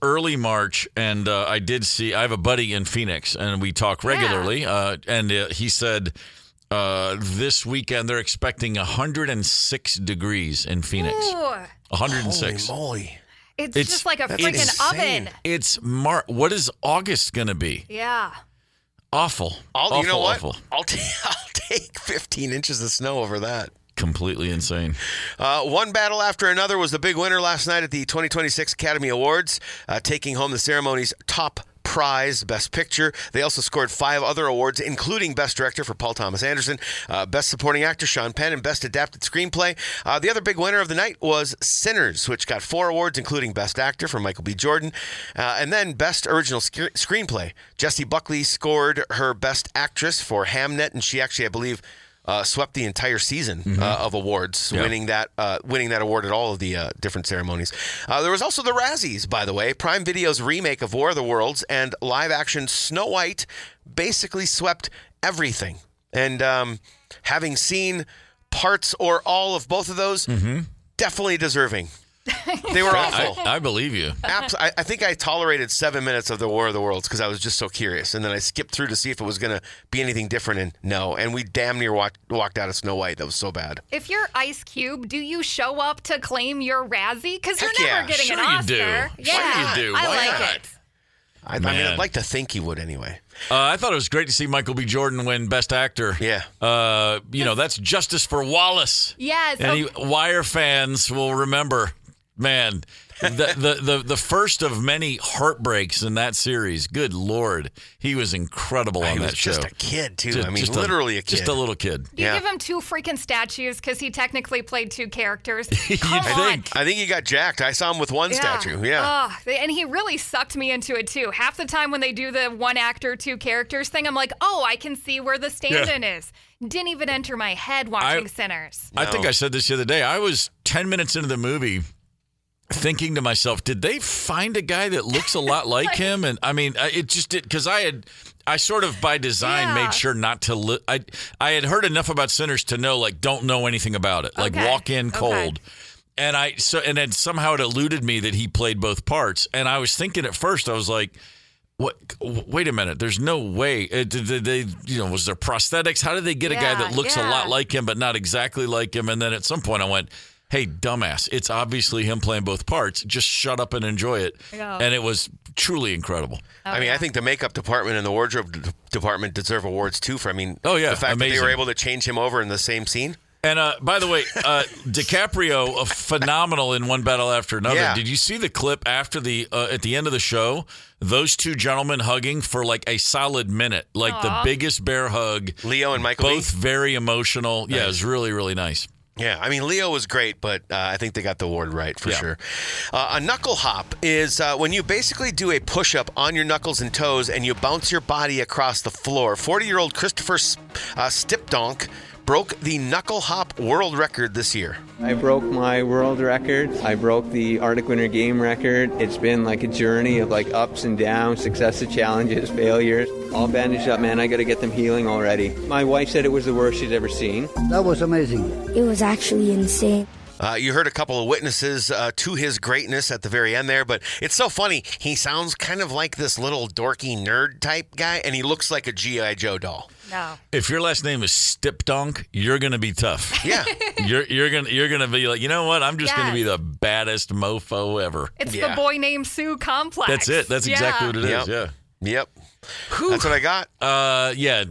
early March, and I have a buddy in Phoenix, and we talk regularly, and he said this weekend they're expecting 106 degrees in Phoenix. Ooh. 106. Holy moly. It's just like a freaking oven. It's What is August going to be? Yeah. Awful. You know what? Awful. I'll take 15 inches of snow over that. Completely insane. One battle after another was the big winner last night at the 2026 Academy Awards, taking home the ceremony's top prize, Best Picture. They also scored 5 other awards, including Best Director for Paul Thomas Anderson, Best Supporting Actor Sean Penn, and Best Adapted Screenplay. The other big winner of the night was Sinners, which got 4 awards, including Best Actor for Michael B. Jordan, and then Best Original Screenplay. Jessie Buckley scored her Best Actress for Hamnet, and she actually, I believe, swept the entire season of awards, winning that award at all of the different ceremonies. There was also the Razzies, by the way. Prime Video's remake of War of the Worlds and live-action Snow White basically swept everything. And having seen parts or all of both of those, definitely deserving. They were awful. I believe you. I think I tolerated 7 minutes of the War of the Worlds because I was just so curious. And then I skipped through to see if it was going to be anything different. And no. And we damn near walked out of Snow White. That was so bad. If you're Ice Cube, do you show up to claim your Razzie? Because you're never getting an Oscar. You do. Yeah, Sure you do. I Why like not? it. I mean, I'd like to think he would anyway. I thought it was great to see Michael B. Jordan win Best Actor. Yeah. That's justice for Wallace. Yes. And Wire fans will remember, man, the first of many heartbreaks in that series. Good Lord. He was incredible on that show. He was just a kid, too. Literally a kid. Just a little kid. Do you give him 2 freaking statues because he technically played 2 characters? I think he got jacked. I saw him with 1 statue. Yeah. And he really sucked me into it, too. Half the time when they do the 1 actor, 2 characters thing, I'm like, I can see where the stand-in is. Didn't even enter my head watching Sinners. I think I said this the other day. I was 10 minutes into the movie thinking to myself, did they find a guy that looks a lot like him? And I mean, it just did, because I sort of by design made sure not to I had heard enough about Sinners to know, like, don't know anything about it. Like, walk in cold. And then somehow it eluded me that he played both parts. And I was thinking at first, I was like, what? Wait a minute. There's no way. Did they, was there prosthetics? How did they get a guy that looks a lot like him, but not exactly like him? And then at some point I went, hey, dumbass, it's obviously him playing both parts. Just shut up and enjoy it. Yeah. And it was truly incredible. I think the makeup department and the wardrobe department deserve awards, too, for, the fact that they were able to change him over in the same scene. And by the way, DiCaprio, phenomenal in One Battle After Another. Yeah. Did you see the clip after at the end of the show? Those 2 gentlemen hugging for like a solid minute, like the biggest bear hug. Leo and Michael both very emotional. Nice. Yeah, it was really, really nice. Yeah, Leo was great, but I think they got the award right for sure. A knuckle hop is when you basically do a push-up on your knuckles and toes and you bounce your body across the floor. 40-year-old Christopher Stipdonk broke the knuckle hop world record this year. I broke my world record. I broke the Arctic Winter Game record. It's been like a journey of like ups and downs, successive challenges, failures. All bandaged up, man. I got to get them healing already. My wife said it was the worst she's ever seen. That was amazing. It was actually insane. You heard a couple of witnesses to his greatness at the very end there, but it's so funny. He sounds kind of like this little dorky nerd type guy, and he looks like a G.I. Joe doll. No. If your last name is Stipdonk, you're gonna be tough. Yeah. you're gonna be like, you know what? I'm just gonna be the baddest mofo ever. It's the boy named Sue complex. That's it. That's exactly what it is. Yeah. Yep. That's what I got.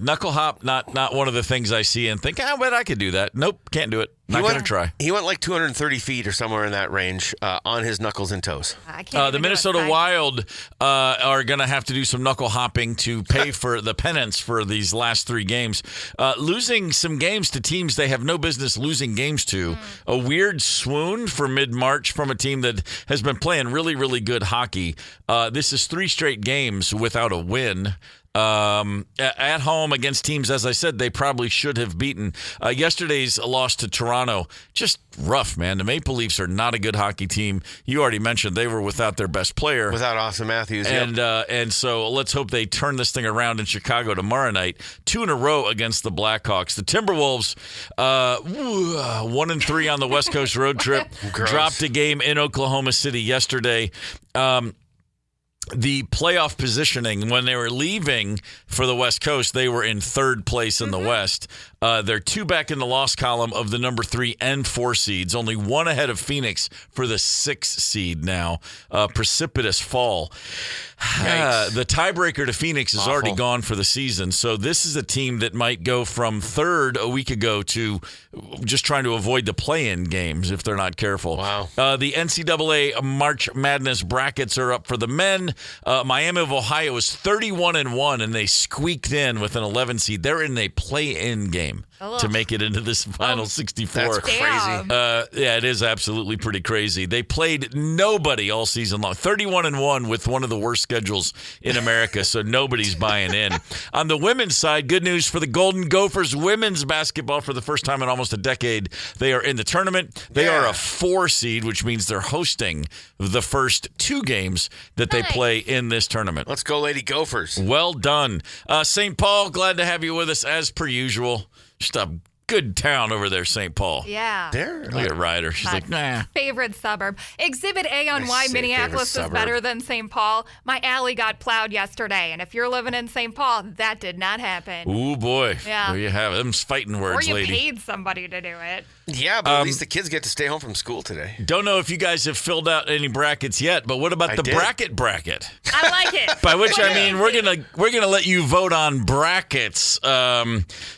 Knuckle hop, not one of the things I see and think, but I could do that. Nope, can't do it. Not going to try. He went like 230 feet or somewhere in that range on his knuckles and toes. The Minnesota Wild are going to have to do some knuckle hopping to pay for the penance for these last 3 games. Losing some games to teams they have no business losing games to. A weird swoon for mid-March from a team that has been playing really, really good hockey. This is 3 straight games without a win. At home against teams, as I said, they probably should have beaten. Yesterday's loss to Toronto, just rough, man. The Maple Leafs are not a good hockey team. You already mentioned they were without their best player. Without Austin Matthews. And so let's hope they turn this thing around in Chicago tomorrow night. 2 in a row against the Blackhawks. The Timberwolves, 1-3 on the West Coast road trip. Dropped a game in Oklahoma City yesterday. The playoff positioning, when they were leaving for the West Coast, they were in 3rd place in the West. They're 2 back in the loss column of the number 3 and 4 seeds, only 1 ahead of Phoenix for the 6th seed now. Precipitous fall. The tiebreaker to Phoenix is already gone for the season, so this is a team that might go from 3rd a week ago to just trying to avoid the play-in games if they're not careful. Wow. The NCAA March Madness brackets are up for the men. Miami of Ohio is 31-1, and they squeaked in with an 11 seed. They're in a play-in game to make it into this final 64. That's crazy. It is absolutely pretty crazy. They played nobody all season long. 31-1 with one of the worst schedules in America, so nobody's buying in. On the women's side, good news for the Golden Gophers women's basketball. For the first time in almost a decade, they are in the tournament. They are a 4 seed, which means they're hosting the first 2 games that they play in this tournament. Let's go, Lady Gophers. Well done. St. Paul, glad to have you with us as per usual. Just a Good town over there, St. Paul. Yeah. Look at Ryder. She's like, nah. Favorite suburb. Exhibit A on why say Minneapolis favorite is better than St. Paul. My alley got plowed yesterday, and if you're living in St. Paul, that did not happen. Ooh, boy. Yeah. There you have it. Them's fighting words, Or you lady. paid somebody to do it. Yeah, but at least the kids get to stay home from school today. Don't know if you guys have filled out any brackets yet, but what about I the did. bracket? I like it. By which What I mean is we're gonna let you vote on brackets.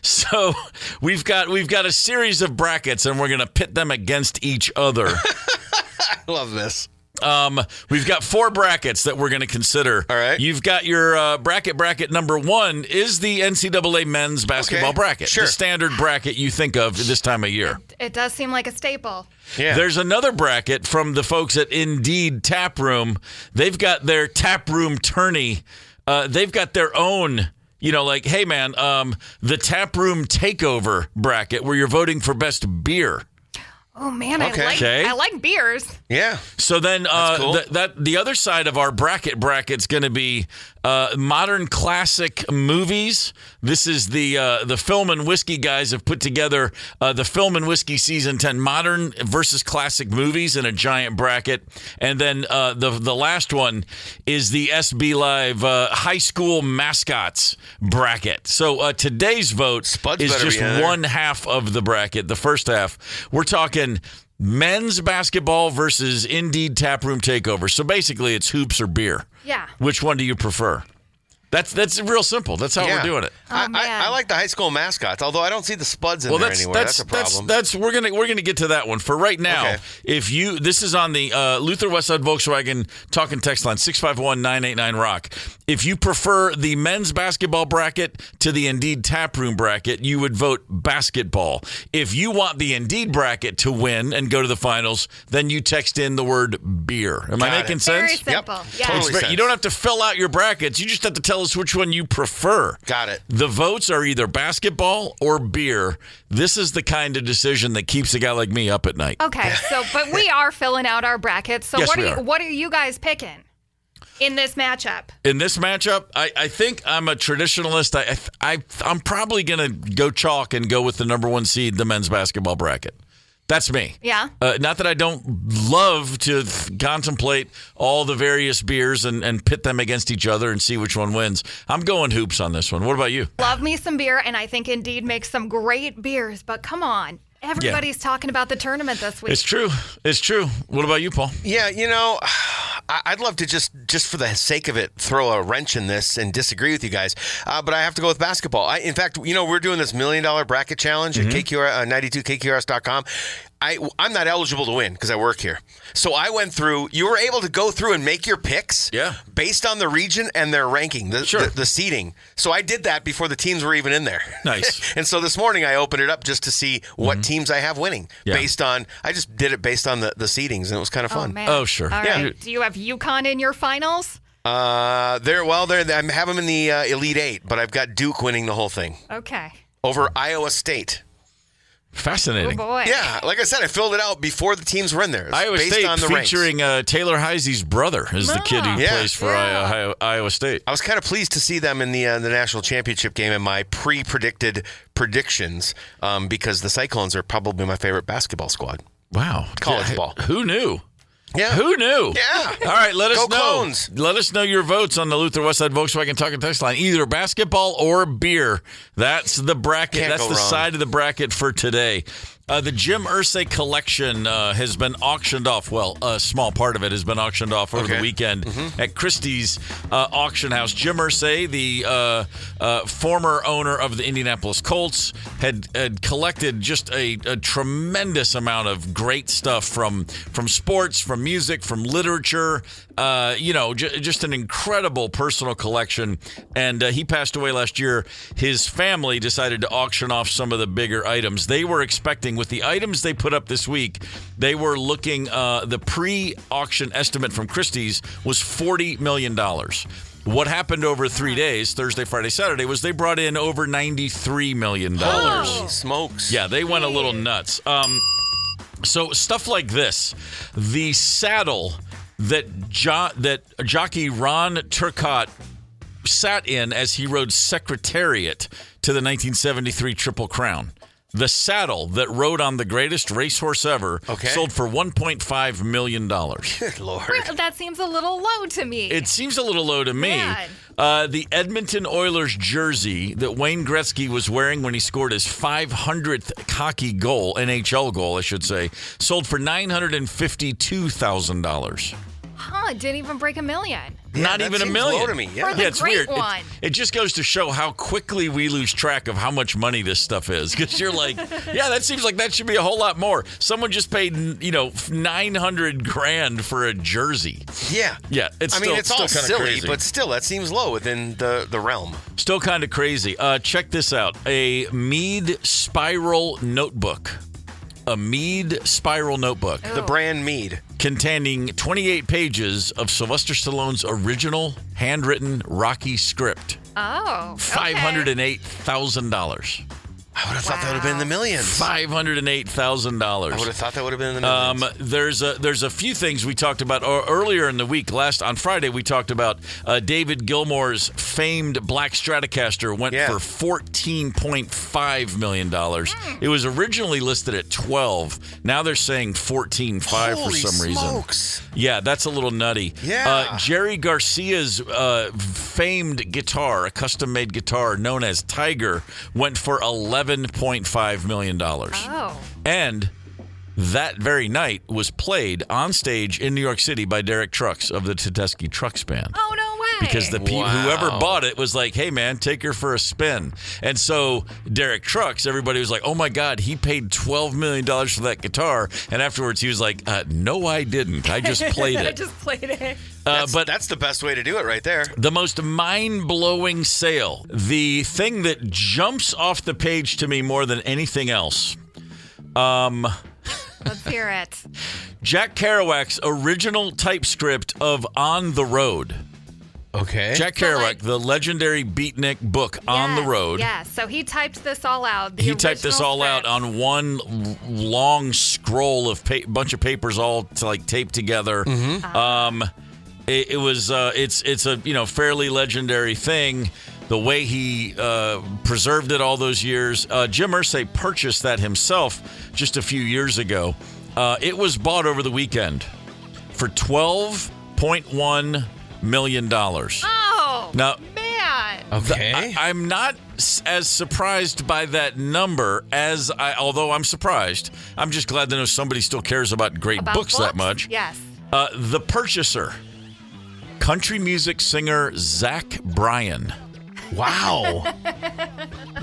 So we've got a series of brackets, and we're gonna pit them against each other. I love this. We've got 4 brackets that we're going to consider. All right. You've got your bracket number 1 is the NCAA men's basketball bracket. Sure. The standard bracket you think of this time of year. It does seem like a staple. Yeah. There's another bracket from the folks at Indeed Tap Room. They've got their Tap Room tourney. They've got their own, like, hey, man, the Tap Room Takeover bracket where you're voting for best beer. Oh, man, Okay. I like beers. Yeah. So then cool. the other side of our bracket's going to be modern classic movies. This is the Film and Whiskey guys have put together the Film and Whiskey Season 10 modern versus classic movies in a giant bracket. And then the last one is the SB Live high school mascots bracket. So today's vote Spud's is better just be in there. one half of the bracket. The first half, we're talking men's basketball versus Indeed Tap Room Takeover. So basically, it's hoops or beer. Yeah. Which one do you prefer? That's real simple. That's how we're doing it. Oh, man. I like the high school mascots, although I don't see the Spuds in there anywhere. That's a problem. We're gonna get to that one. For right now, Okay. this is on the Luther Westside Volkswagen talking text line 651-989-ROCK. If you prefer the men's basketball bracket to the Indeed Tap Room bracket, you would vote basketball. If you want the Indeed bracket to win and go to the finals, then you text in the word beer. Am I making Very sense? simple. Yep. Yeah. Totally. You don't have to fill out your brackets. You just have to tell us which one you prefer. Got it. The votes are either basketball or beer. This is the kind of decision that keeps a guy like me up at night. Okay, but we are filling out our brackets. So Yes, what we are are. what are you guys picking in this matchup? In this matchup, I think I'm a traditionalist. I'm probably going to go chalk and go with the number 1 seed, the men's basketball bracket. That's me. Yeah. Not that I don't love to contemplate all the various beers and pit them against each other and see which one wins. I'm going hoops on this one. What about you? Love me some beer, and I think Indeed makes some great beers. But come on, everybody's talking about the tournament this week. It's true. It's true. What about you, Paul? Yeah, I'd love to just for the sake of it throw a wrench in this and disagree with you guys, but I have to go with basketball. In fact, we're doing this $1 million bracket challenge at KQR92KQRS.com. I'm not eligible to win because I work here. So I went through. You were able to go through and make your picks, based on the region and their ranking, the seeding. So I did that before the teams were even in there. Nice. And so this morning I opened it up just to see what teams I have winning based on. I just did it based on the seedings, and it was kind of fun. Oh, man. Oh, sure. All Yeah. right. Do you have UConn in your finals? I have them in the Elite Eight, but I've got Duke winning the whole thing Okay. over Iowa State. Fascinating. Oh, boy. Yeah, like I said, I filled it out before the teams were in there. It's Iowa based State on the featuring Taylor Heisey's brother is the kid who plays for Iowa State. I was kind of pleased to see them in the national championship game in my pre-predicted predictions because the Cyclones are probably my favorite basketball squad. Wow. College ball. Who knew? Yeah. Who knew? Yeah. All right, let us Go know. Clones. Let us know your votes on the Luther Westside Volkswagen Talking Text Line. Either basketball or beer. That's the bracket. Can't That's go the wrong. side of the bracket for today. The Jim Irsay collection has been auctioned off. Well, a small part of it has been auctioned off over the weekend at Christie's auction house. Jim Irsay, the former owner of the Indianapolis Colts, had collected just a tremendous amount of great stuff from sports, from music, from literature. Just an incredible personal collection. And he passed away last year. His family decided to auction off some of the bigger items. They were expecting, with the items they put up this week, they were looking, the pre-auction estimate from Christie's was $40 million. What happened over 3 days, Thursday, Friday, Saturday, was they brought in over $93 million. Holy smokes. Yeah, they went a little nuts. So stuff like this, the saddle that jockey Ron Turcotte sat in as he rode Secretariat to the 1973 Triple Crown. The saddle that rode on the greatest racehorse ever sold for $1.5 million. Good Lord. That seems a little low to me. It seems a little low to me. The Edmonton Oilers jersey that Wayne Gretzky was wearing when he scored his 500th hockey goal, NHL goal, I should say, sold for $952,000. Didn't even break $1 million. Yeah, Not even $1 million. Low to me. Yeah, it's weird. It just goes to show how quickly we lose track of how much money this stuff is. Because you're like, yeah, that seems like that should be a whole lot more. Someone just paid, $900,000 for a jersey. Yeah. Yeah. It's all silly, crazy. But still, that seems low within the realm. Still kind of crazy. Check this out. A Mead Spiral Notebook. A Mead Spiral Notebook. The brand Mead. Containing 28 pages of Sylvester Stallone's original handwritten Rocky script. Oh, $508,000. I would have thought that would have been in the millions. $508,000. I would have thought that would have been in the millions. There's a few things we talked about earlier in the week. On Friday, we talked about David Gilmour's famed Black Stratocaster went for $14.5 million. It was originally listed at $12. Now they're saying $14.5 for some reason. Yeah, that's a little nutty. Yeah. Jerry Garcia's famed guitar, a custom-made guitar known as Tiger, went for $11.5 million. Oh. And that very night was played on stage in New York City by Derek Trucks of the Tedeschi Trucks Band. Oh, no way. Because whoever bought it was like, hey, man, take her for a spin. And so Derek Trucks, everybody was like, oh, my God, he paid $12 million for that guitar. And afterwards he was like, no, I didn't. I just played it. I just played it. But that's the best way to do it right there. The most mind-blowing sale, the thing that jumps off the page to me more than anything else. Let's hear it. Jack Kerouac's original typescript of On the Road. Okay. Jack Kerouac, the legendary beatnik book, On the Road. Yes, so he typed this all out. He typed this all out on one long scroll of bunch of papers all taped together. Mm-hmm. It's a fairly legendary thing. The way he preserved it all those years. Jim Irsay purchased that himself just a few years ago. It was bought over the weekend for $12.1 million. Oh, now, man. Okay. I'm not as surprised by that number although I'm surprised. I'm just glad to know somebody still cares about books that much. Yes. The purchaser, country music singer Zach Bryan. Wow.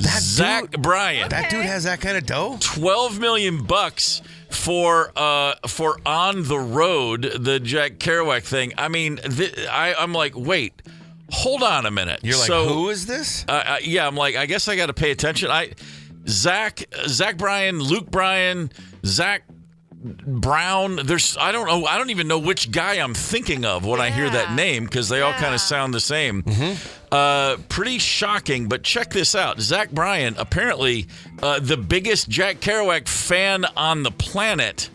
Zach Bryan. That dude has that kind of dough? $12 million for On the Road, the Jack Kerouac thing. I mean, I'm like, wait, hold on a minute. You're like, who is this? Yeah, I'm like, I guess I got to pay attention. Zach Bryan, Luke Bryan, Zach Brown. I don't even know which guy I'm thinking of when I hear that name, because they all kind of sound the same. Mm-hmm. Pretty shocking, but check this out. Zach Bryan, apparently the biggest Jack Kerouac fan on the planet.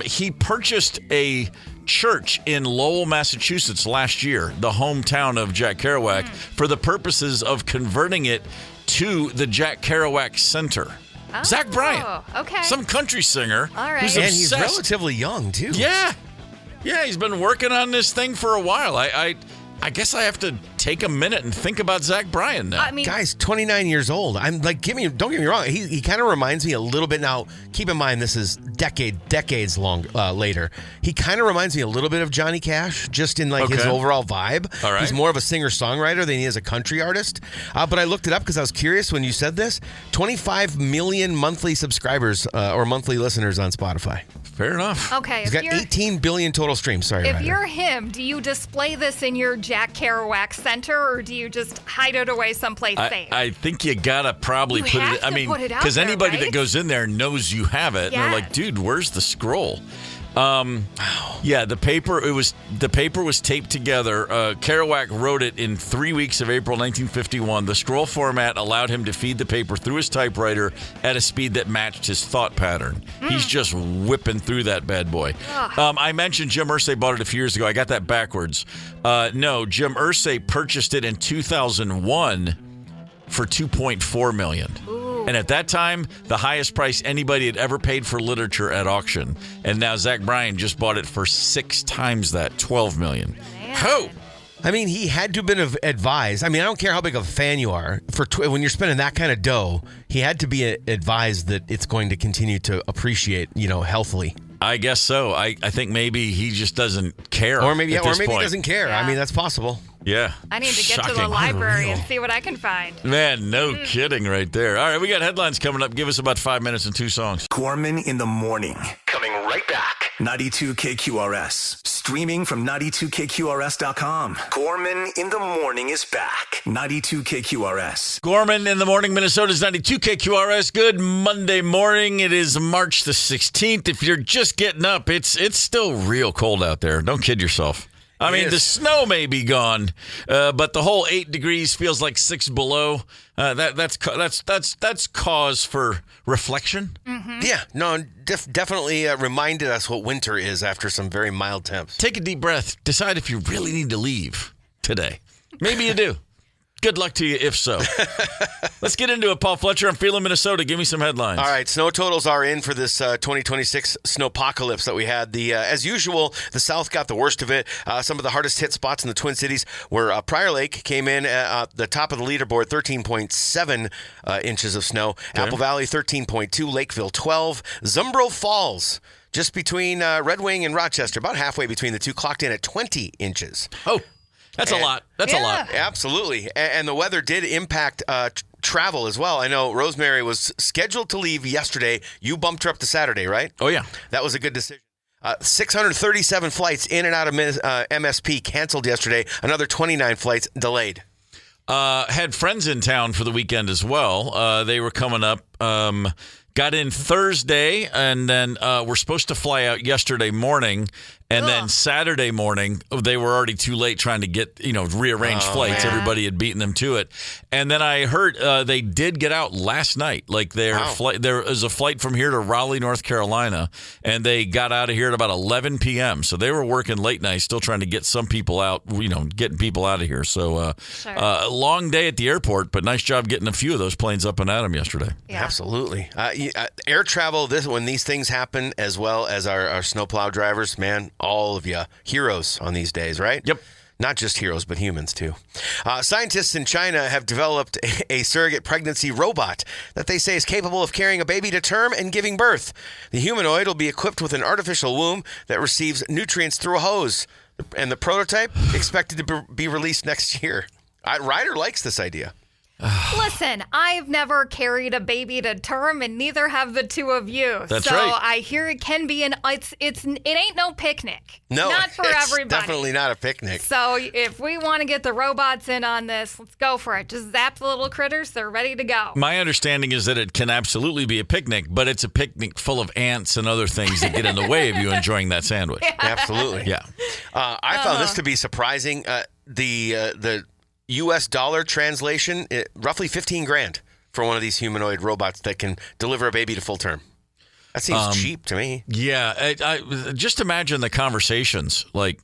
He purchased a church in Lowell, Massachusetts last year, the hometown of Jack Kerouac, for the purposes of converting it to the Jack Kerouac Center. Oh, Zach Bryan, okay. Some country singer. All right. Who's and obsessed. he's relatively young, too. Yeah, he's been working on this thing for a while. I guess I have to take a minute and think about Zach Bryan now. I mean, guy's 29 years old. I'm like, don't get me wrong. He kind of reminds me a little bit. Now, keep in mind, this is decades long later. He kind of reminds me a little bit of Johnny Cash, just in his overall vibe. All right. He's more of a singer-songwriter than he is a country artist. But I looked it up because I was curious when you said this. 25 million monthly subscribers or monthly listeners on Spotify. Fair enough. okay. He's got 18 billion total streams. Sorry, If Ryder. you're him, do you display this in your Jack Kerouac Center, or do you just hide it away someplace safe? I think you gotta probably put it. I mean, because anybody that goes in there knows you have it. And they're like, dude, where's the scroll? Yeah, the paper was taped together. Kerouac wrote it in 3 weeks of April 1951. The scroll format allowed him to feed the paper through his typewriter at a speed that matched his thought pattern. He's just whipping through that bad boy. I mentioned Jim Irsay bought it a few years ago. I got that backwards. No, Jim Irsay purchased it in 2001 for $2.4 million. And at that time, the highest price anybody had ever paid for literature at auction. And now Zach Bryan just bought it for 6 times that, $12 million. Ho! I mean, he had to have been advised. I mean, I don't care how big of a fan you are. When you're spending that kind of dough, he had to be advised that it's going to continue to appreciate, healthily. I guess so. I think maybe he just doesn't care. Or maybe he doesn't care. Yeah. I mean, that's possible. Yeah. I need to get to the library and see what I can find. Man, no kidding right there. All right, we got headlines coming up. Give us about 5 minutes and 2 songs. Gorman in the morning. Coming right back. 92 KQRS. Streaming from 92KQRS.com. Gorman in the morning is back. 92 KQRS. Gorman in the morning, Minnesota's 92 KQRS. Good Monday morning. It is March the 16th. If you're just getting up, it's still real cold out there. Don't kid yourself. I mean, the snow may be gone, but the whole 8 degrees feels like 6 below. That's cause for reflection. Mm-hmm. Yeah, no, definitely reminded us what winter is after some very mild temps. Take a deep breath. Decide if you really need to leave today. Maybe you do. Good luck to you if so. Let's get into it, Paul Fletcher. I'm feeling Minnesota. Give me some headlines. All right, snow totals are in for this 2026 snowpocalypse that we had. As usual, the South got the worst of it. Some of the hardest hit spots in the Twin Cities were Prior Lake came in at the top of the leaderboard, 13.7 inches of snow. Okay. Apple Valley, 13.2. Lakeville, 12. Zumbro Falls, just between Red Wing and Rochester, about halfway between the two, clocked in at 20 inches. Oh. That's a lot. That's a lot. Absolutely. And the weather did impact travel as well. I know Rosemary was scheduled to leave yesterday. You bumped her up to Saturday, right? Oh, yeah. That was a good decision. 637 flights in and out of MSP canceled yesterday. Another 29 flights delayed. Had friends in town for the weekend as well. They were coming up. Got in Thursday, and then we're supposed to fly out yesterday morning. And then Saturday morning, they were already too late trying to get, rearrange flights. Man. Everybody had beaten them to it. And then I heard they did get out last night. Like there was a flight from here to Raleigh, North Carolina, and they got out of here at about 11 p.m. So they were working late night, still trying to get some people out, getting people out of here. So a long day at the airport, but nice job getting a few of those planes up and at them yesterday. Yeah. Absolutely. Air travel, when these things happen, as well as our snowplow drivers, man, all of you heroes on these days, right? Yep. Not just heroes, but humans too. Scientists in China have developed a surrogate pregnancy robot that they say is capable of carrying a baby to term and giving birth. The humanoid will be equipped with an artificial womb that receives nutrients through a hose. And the prototype expected to be released next year. Ryder likes this idea. Listen, I've never carried a baby to term, and neither have the two of you. That's so right. I hear it can be it ain't no picnic. No, not for it's everybody. Definitely not a picnic. So if we want to get the robots in on this, let's go for it. Just zap the little critters; they're ready to go. My understanding is that it can absolutely be a picnic, but it's a picnic full of ants and other things that get in the way of you enjoying that sandwich. Absolutely. Yeah. I found this to be surprising. The U.S. dollar translation, roughly $15,000 for one of these humanoid robots that can deliver a baby to full term. That seems cheap to me. Yeah, I just imagine the conversations like,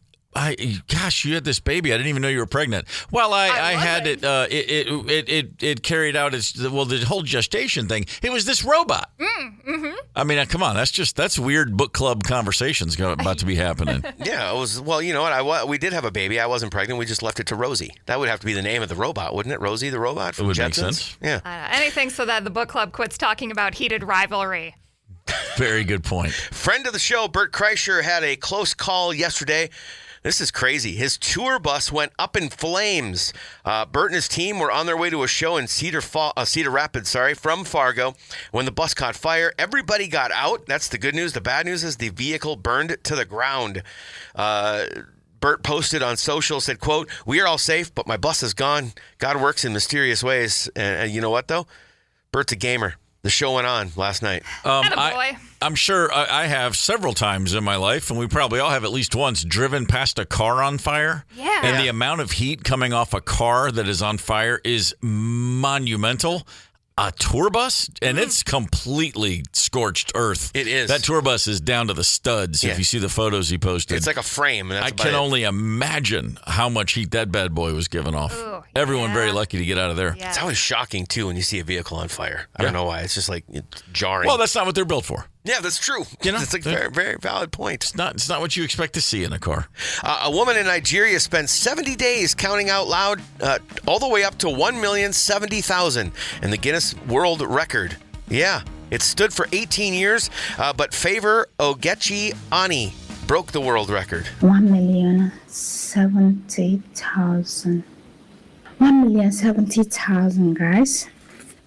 gosh, you had this baby. I didn't even know you were pregnant. Well, I had it. It carried out the whole gestation thing. It was this robot. Mm-hmm. I mean, come on. That's weird book club conversations about to be happening. Yeah, it was. Well, you know what? We did have a baby. I wasn't pregnant. We just left it to Rosie. That would have to be the name of the robot, wouldn't it? Rosie the robot from It would Jetsons? make sense. Yeah. Anything so that the book club quits talking about heated rivalry. Very good point. Friend of the show, Bert Kreischer, had a close call yesterday. This is crazy. His tour bus went up in flames. Bert and his team were on their way to a show in Cedar Rapids, from Fargo. When the bus caught fire, everybody got out. That's the good news. The bad news is the vehicle burned to the ground. Bert posted on social, said, quote, "We are all safe, but my bus is gone. God works in mysterious ways." And you know what, though? Bert's a gamer. The show went on last night. I'm sure I have several times in my life, and we probably all have at least once, driven past a car on fire. Yeah. And the amount of heat coming off a car that is on fire is monumental. A tour bus? And it's completely scorched earth. It is. That tour bus is down to the studs, if you see the photos he posted. It's like a frame. And that's I can only imagine how much heat that bad boy was giving off. Ooh, Everyone very lucky to get out of there. Yeah. It's always shocking, too, when you see a vehicle on fire. I don't know why. It's just like it's jarring. Well, that's not what they're built for. Yeah, that's true. It's a very, very valid point. It's not what you expect to see in a car. A woman in Nigeria spent 70 days counting out loud all the way up to 1,070,000 in the Guinness World Record. Yeah, it stood for 18 years, but Favor Ogechi Ani broke the world record. 1,070,000. 1,070,000, guys.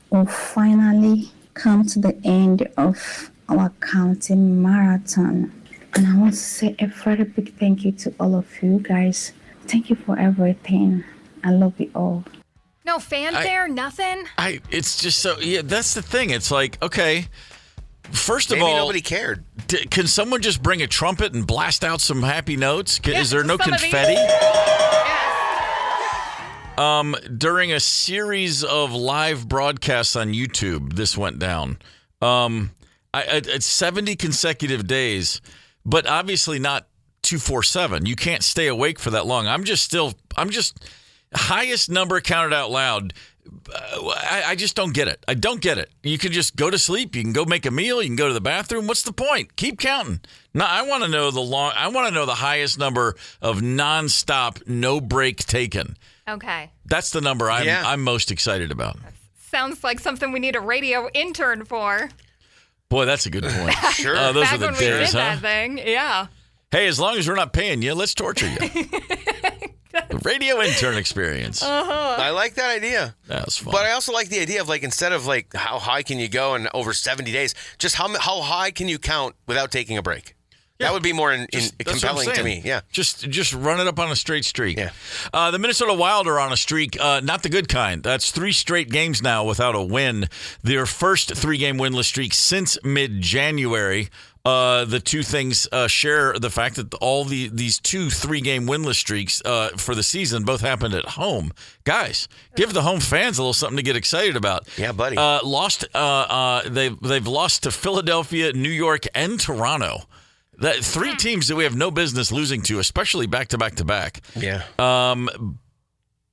We finally come to the end of our counting marathon. And I want to say a very big thank you to all of you guys. Thank you for everything. I love you all. No fanfare, nothing? It's just so, that's the thing. It's like, okay, first of all, nobody cared. Can someone just bring a trumpet and blast out some happy notes? Is there no confetti? Yes. During a series of live broadcasts on YouTube, this went down. It's 70 consecutive days, but obviously not 247. You can't stay awake for that long. I'm just highest number counted out loud. I just don't get it. I don't get it. You can just go to sleep. You can go make a meal. You can go to the bathroom. What's the point? Keep counting. No, I want to know the highest number of nonstop, no break taken. Okay. That's the number I'm most excited about. Sounds like something we need a radio intern for. Boy, that's a good point. Sure. Those Back are the when days, we did that thing. Yeah. Hey, as long as we're not paying you, let's torture you. The radio intern experience. I like that idea. That's fun. But I also like the idea of, like, instead of, like, how high can you go in over 70 days, just how high can you count without taking a break? That would be more compelling to me. Yeah. Just run it up on a straight streak. Yeah. The Minnesota Wild are on a streak, not the good kind. That's 3 straight games now without a win. Their first 3-game winless streak since mid-January. The two things share the fact that all these 2 3-game winless streaks for the season both happened at home. Guys, give the home fans a little something to get excited about. Yeah, buddy. They've lost to Philadelphia, New York, and Toronto. 3 teams that we have no business losing to, especially back-to-back-to-back. Yeah.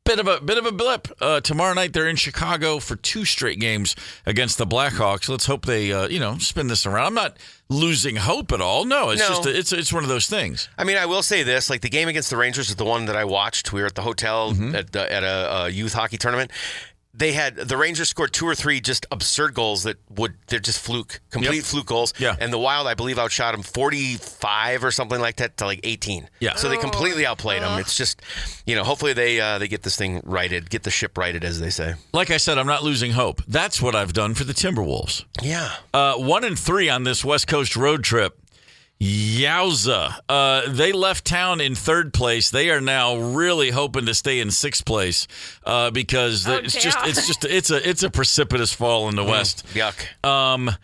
Bit of a blip. Tomorrow night they're in Chicago for 2 straight games against the Blackhawks. Let's hope they spin this around. I'm not losing hope at all. No, it's it's one of those things. I mean, I will say this: like the game against the Rangers is the one that I watched. We were at the hotel at a youth hockey tournament. The Rangers scored 2 or 3 just absurd goals they're just complete fluke goals. Yeah. And the Wild, I believe, outshot them 45 or something like that to like 18. Yeah. So they completely outplayed them. It's just, hopefully they get this thing righted, get the ship righted, as they say. Like I said, I'm not losing hope. That's what I've done for the Timberwolves. Yeah. 1-3 on this West Coast road trip. Yowza. They left town in 3rd place. They are now really hoping to stay in 6th place because it's a precipitous fall in the West. Yuck.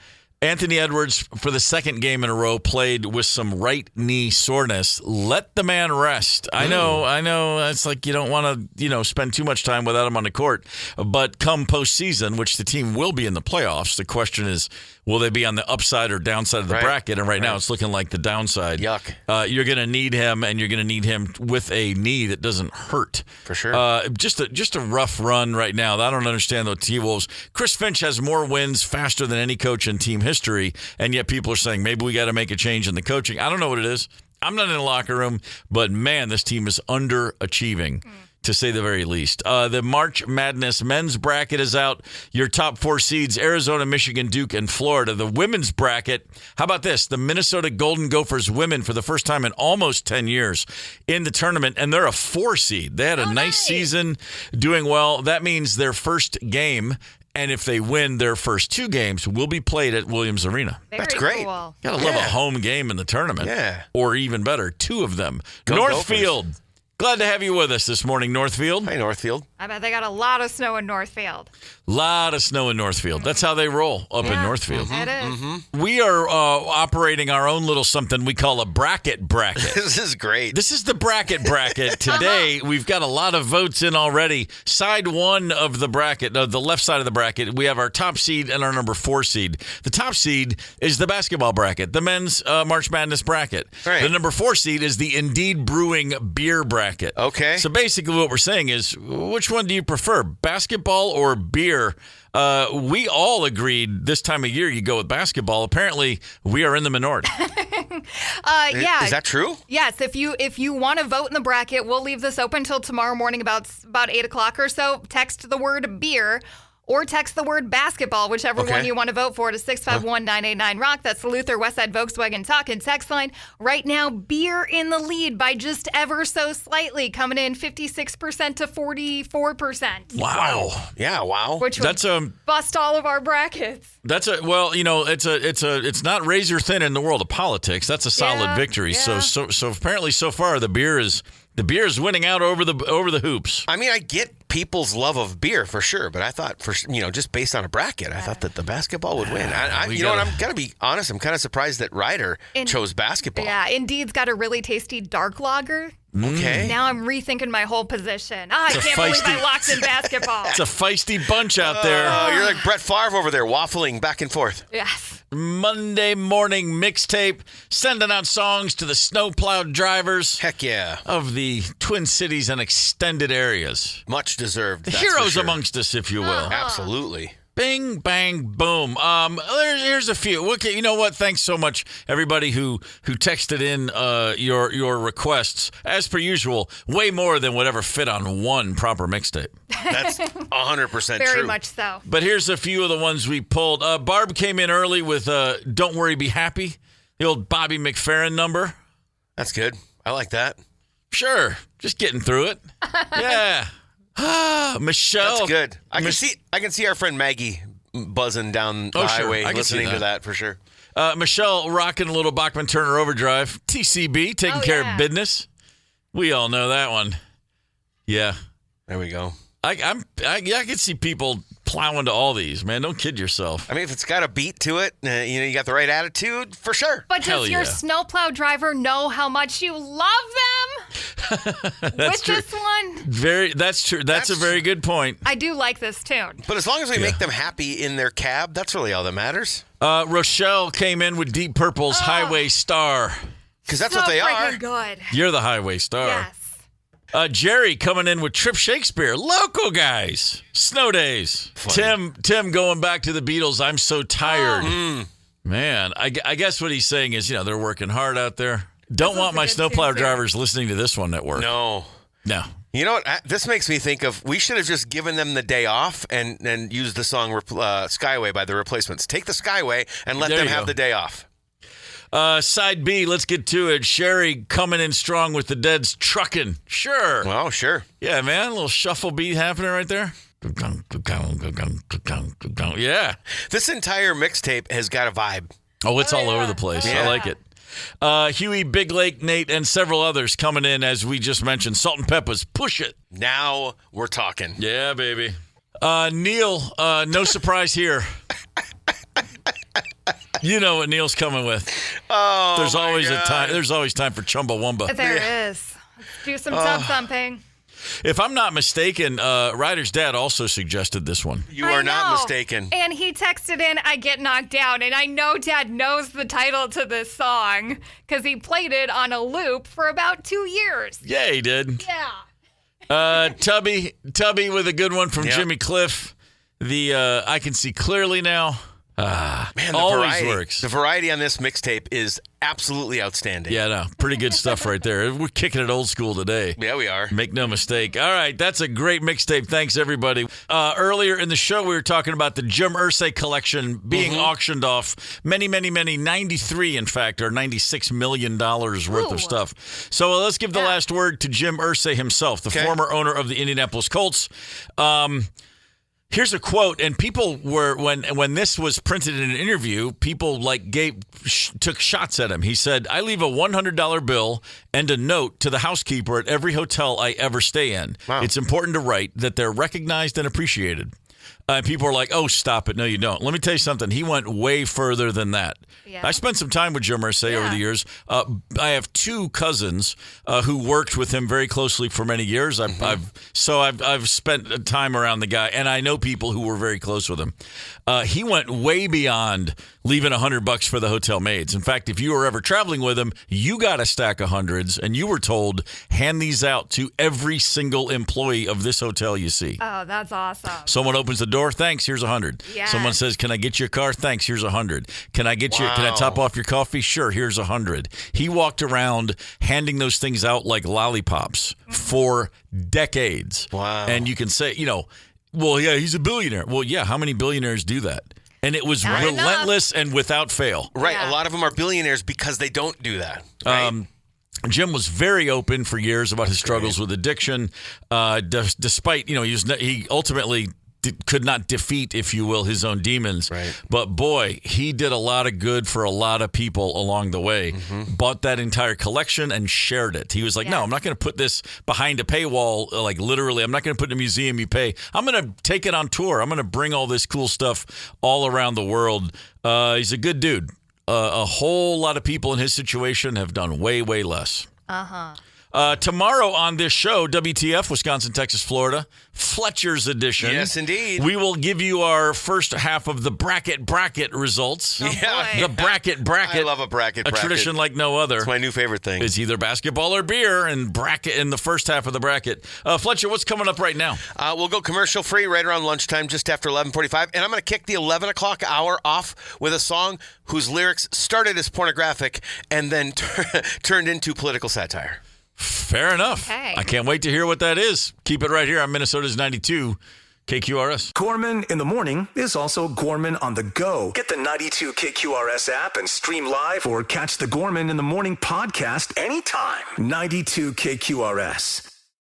Anthony Edwards, for the 2nd game in a row, played with some right knee soreness. Let the man rest. I know. It's like you don't want to, spend too much time without him on the court. But come postseason, which the team will be in the playoffs, the question is, will they be on the upside or downside of the bracket? And right now it's looking like the downside. Yuck. You're going to need him, and you're going to need him with a knee that doesn't hurt. For sure. Just a rough run right now. I don't understand the T-Wolves. Chris Finch has more wins faster than any coach in team history, and yet people are saying maybe we got to make a change in the coaching. I don't know what it is. I'm not in the locker room, but man, this team is underachieving. To say the very least. The March Madness men's bracket is out. Your top 4 seeds, Arizona, Michigan, Duke, and Florida. The women's bracket, how about this? The Minnesota Golden Gophers women for the first time in almost 10 years in the tournament, and they're a 4 seed. They had a nice season, doing well. That means their first game, and if they win their first 2 games, will be played at Williams Arena. That's great. Cool. Gotta love a home game in the tournament. Yeah. Or even better, 2 of them. Go Northfield. Gophers. Glad to have you with us this morning, Northfield. Hi, Northfield. I bet they got a lot of snow in Northfield. Lot of snow in Northfield. That's how they roll up in Northfield. It is. We are operating our own little something we call a bracket. This is great. This is the bracket. Today, we've got a lot of votes in already. Side one of the bracket, the left side of the bracket, we have our top seed and our number 4 seed. The top seed is the basketball bracket, the men's March Madness bracket. Right. The number 4 seed is the Indeed Brewing beer bracket. Okay. So basically what we're saying is, which one do you prefer, basketball or beer? We all agreed this time of year you go with basketball. Apparently, we are in the minority. Yeah. Is that true? Yes. If you want to vote in the bracket, we'll leave this open until tomorrow morning about 8 o'clock or so. Text the word beer or text the word basketball, whichever one you want to vote for, to 651-989-ROCK. That's the Luther Westside Volkswagen Talkin' text line. Right now, beer in the lead by just ever so slightly, coming in 56% to 44%. Wow. Yeah, wow. Which would bust all of our brackets. It's not razor thin in the world of politics. That's a solid victory. Yeah. So apparently so far the beer is winning out over the hoops. I mean, I get people's love of beer for sure, but I thought just based on a bracket, I thought that the basketball would win. I'm gonna be honest. I'm kind of surprised that Ryder chose basketball. Yeah, Indeed's got a really tasty dark lager. Okay. Now I'm rethinking my whole position. I can't believe I locked in basketball. It's a feisty bunch out there. You're like Brett Favre over there, waffling back and forth. Yes. Monday morning mixtape, sending out songs to the snowplowed drivers. Heck yeah. Of the Twin Cities and extended areas. Much deserved. The heroes amongst us, if you will. Absolutely. Bing, bang, boom. Here's a few. Okay, you know what? Thanks so much, everybody who texted in your requests. As per usual, way more than would ever fit on one proper mixtape. That's 100% true. Very much so. But here's a few of the ones we pulled. Barb came in early with Don't Worry, Be Happy, the old Bobby McFerrin number. That's good. I like that. Sure. Just getting through it. Yeah. Michelle. That's good. I can see our friend Maggie buzzing down the highway listening to that for sure. Michelle rocking a little Bachman Turner Overdrive. TCB, taking care of business. We all know that one. Yeah. There we go. I can see people plowing to all these, man. Don't kid yourself. I mean, if it's got a beat to it, you got the right attitude, for sure. But does your snowplow driver know how much you love them? That's true. This one? That's true. That's a very good point. I do like this tune. But as long as we make them happy in their cab, that's really all that matters. Rochelle came in with Deep Purple's Highway Star. Because that's what they are. Good. You're the Highway Star. Yes. Jerry coming in with Trip Shakespeare. Local guys. Snow Days. Funny. Tim going back to the Beatles. I'm so tired. Man, I guess what he's saying is, they're working hard out there. Don't want my snowplow drivers listening to this one at work. No. You know what? This makes me think of, we should have just given them the day off and used the song Skyway by the Replacements. Take the Skyway and let them have the day off. Side B, let's get to it. Sherry coming in strong with the Dead's Truckin'. Sure. Well, sure. Yeah, man. A little shuffle beat happening right there. Yeah. This entire mixtape has got a vibe. Oh, it's all over the place. Yeah. I like it. Huey, Big Lake, Nate, and several others coming in, as we just mentioned. Salt and Peppa's Push It. Now we're talking. Yeah, baby. Neil, no surprise here. You know what Neil's coming with. Oh, there's always time. There's always time for Chumbawamba. There is. Let's do some tub thumping. If I'm not mistaken, Ryder's dad also suggested this one. You are not mistaken. And he texted in, I Get Knocked Down. And I know Dad knows the title to this song because he played it on a loop for about 2 years. Yeah, he did. Yeah. Tubby with a good one from Jimmy Cliff. The I Can See Clearly Now. Man, always works. The variety on this mixtape is absolutely outstanding. Yeah, no, pretty good stuff right there. We're kicking it old school today. Yeah, we are. Make no mistake. All right, that's a great mixtape. Thanks, everybody. Earlier in the show, we were talking about the Jim Irsay collection being auctioned off. Many, 93, in fact, or $96 million worth of stuff. So let's give the last word to Jim Irsay himself, the former owner of the Indianapolis Colts. Here's a quote, and people were when this was printed in an interview, people took shots at him. He said, "I leave a $100 bill and a note to the housekeeper at every hotel I ever stay in. Wow. It's important to write that they're recognized and appreciated." And people are like, "Oh, stop it. No, you don't." Let me tell you something. He went way further than that. Yeah. I spent some time with Joe Mercedes over the years. I have two cousins who worked with him very closely for many years. I've spent time around the guy, and I know people who were very close with him. He went way beyond leaving $100 for the hotel maids. In fact, if you were ever traveling with him, you got a stack of hundreds, and you were told, hand these out to every single employee of this hotel you see. Oh, that's awesome. Someone opens the door, thanks, here's 100. Yes. Someone says, "Can I get you a car?" Thanks, here's 100. Can I top off your coffee? Sure, here's 100. He walked around handing those things out like lollipops for decades. Wow. And you can say, well, yeah, he's a billionaire. Well, yeah, how many billionaires do that? And it was relentless and without fail. Right. Yeah. A lot of them are billionaires because they don't do that. Right? Jim was very open for years about his struggles with addiction, despite, he ultimately could not defeat, if you will, his own demons. Right. But boy, he did a lot of good for a lot of people along the way. Bought that entire collection and shared it. He was like, no, I'm not going to put this behind a paywall. Like literally, I'm not going to put it in a museum you pay. I'm going to take it on tour. I'm going to bring all this cool stuff all around the world. He's a good dude. A whole lot of people in his situation have done way, way less. Tomorrow on this show, WTF, Wisconsin, Texas, Florida, Fletcher's edition. Yes, indeed. We will give you our first half of the bracket results. Oh, yeah, the bracket. I love a bracket. A tradition like no other. It's my new favorite thing. It's either basketball or beer and bracket in the first half of the bracket. Fletcher, what's coming up right now? We'll go commercial free right around lunchtime, just after 11:45, and I'm going to kick the 11 o'clock hour off with a song whose lyrics started as pornographic and then turned into political satire. Fair enough. Okay. I can't wait to hear what that is. Keep it right here on Minnesota's 92 KQRS. Gorman in the morning is also Gorman on the go. Get the 92 KQRS app and stream live or catch the Gorman in the morning podcast anytime. 92 KQRS.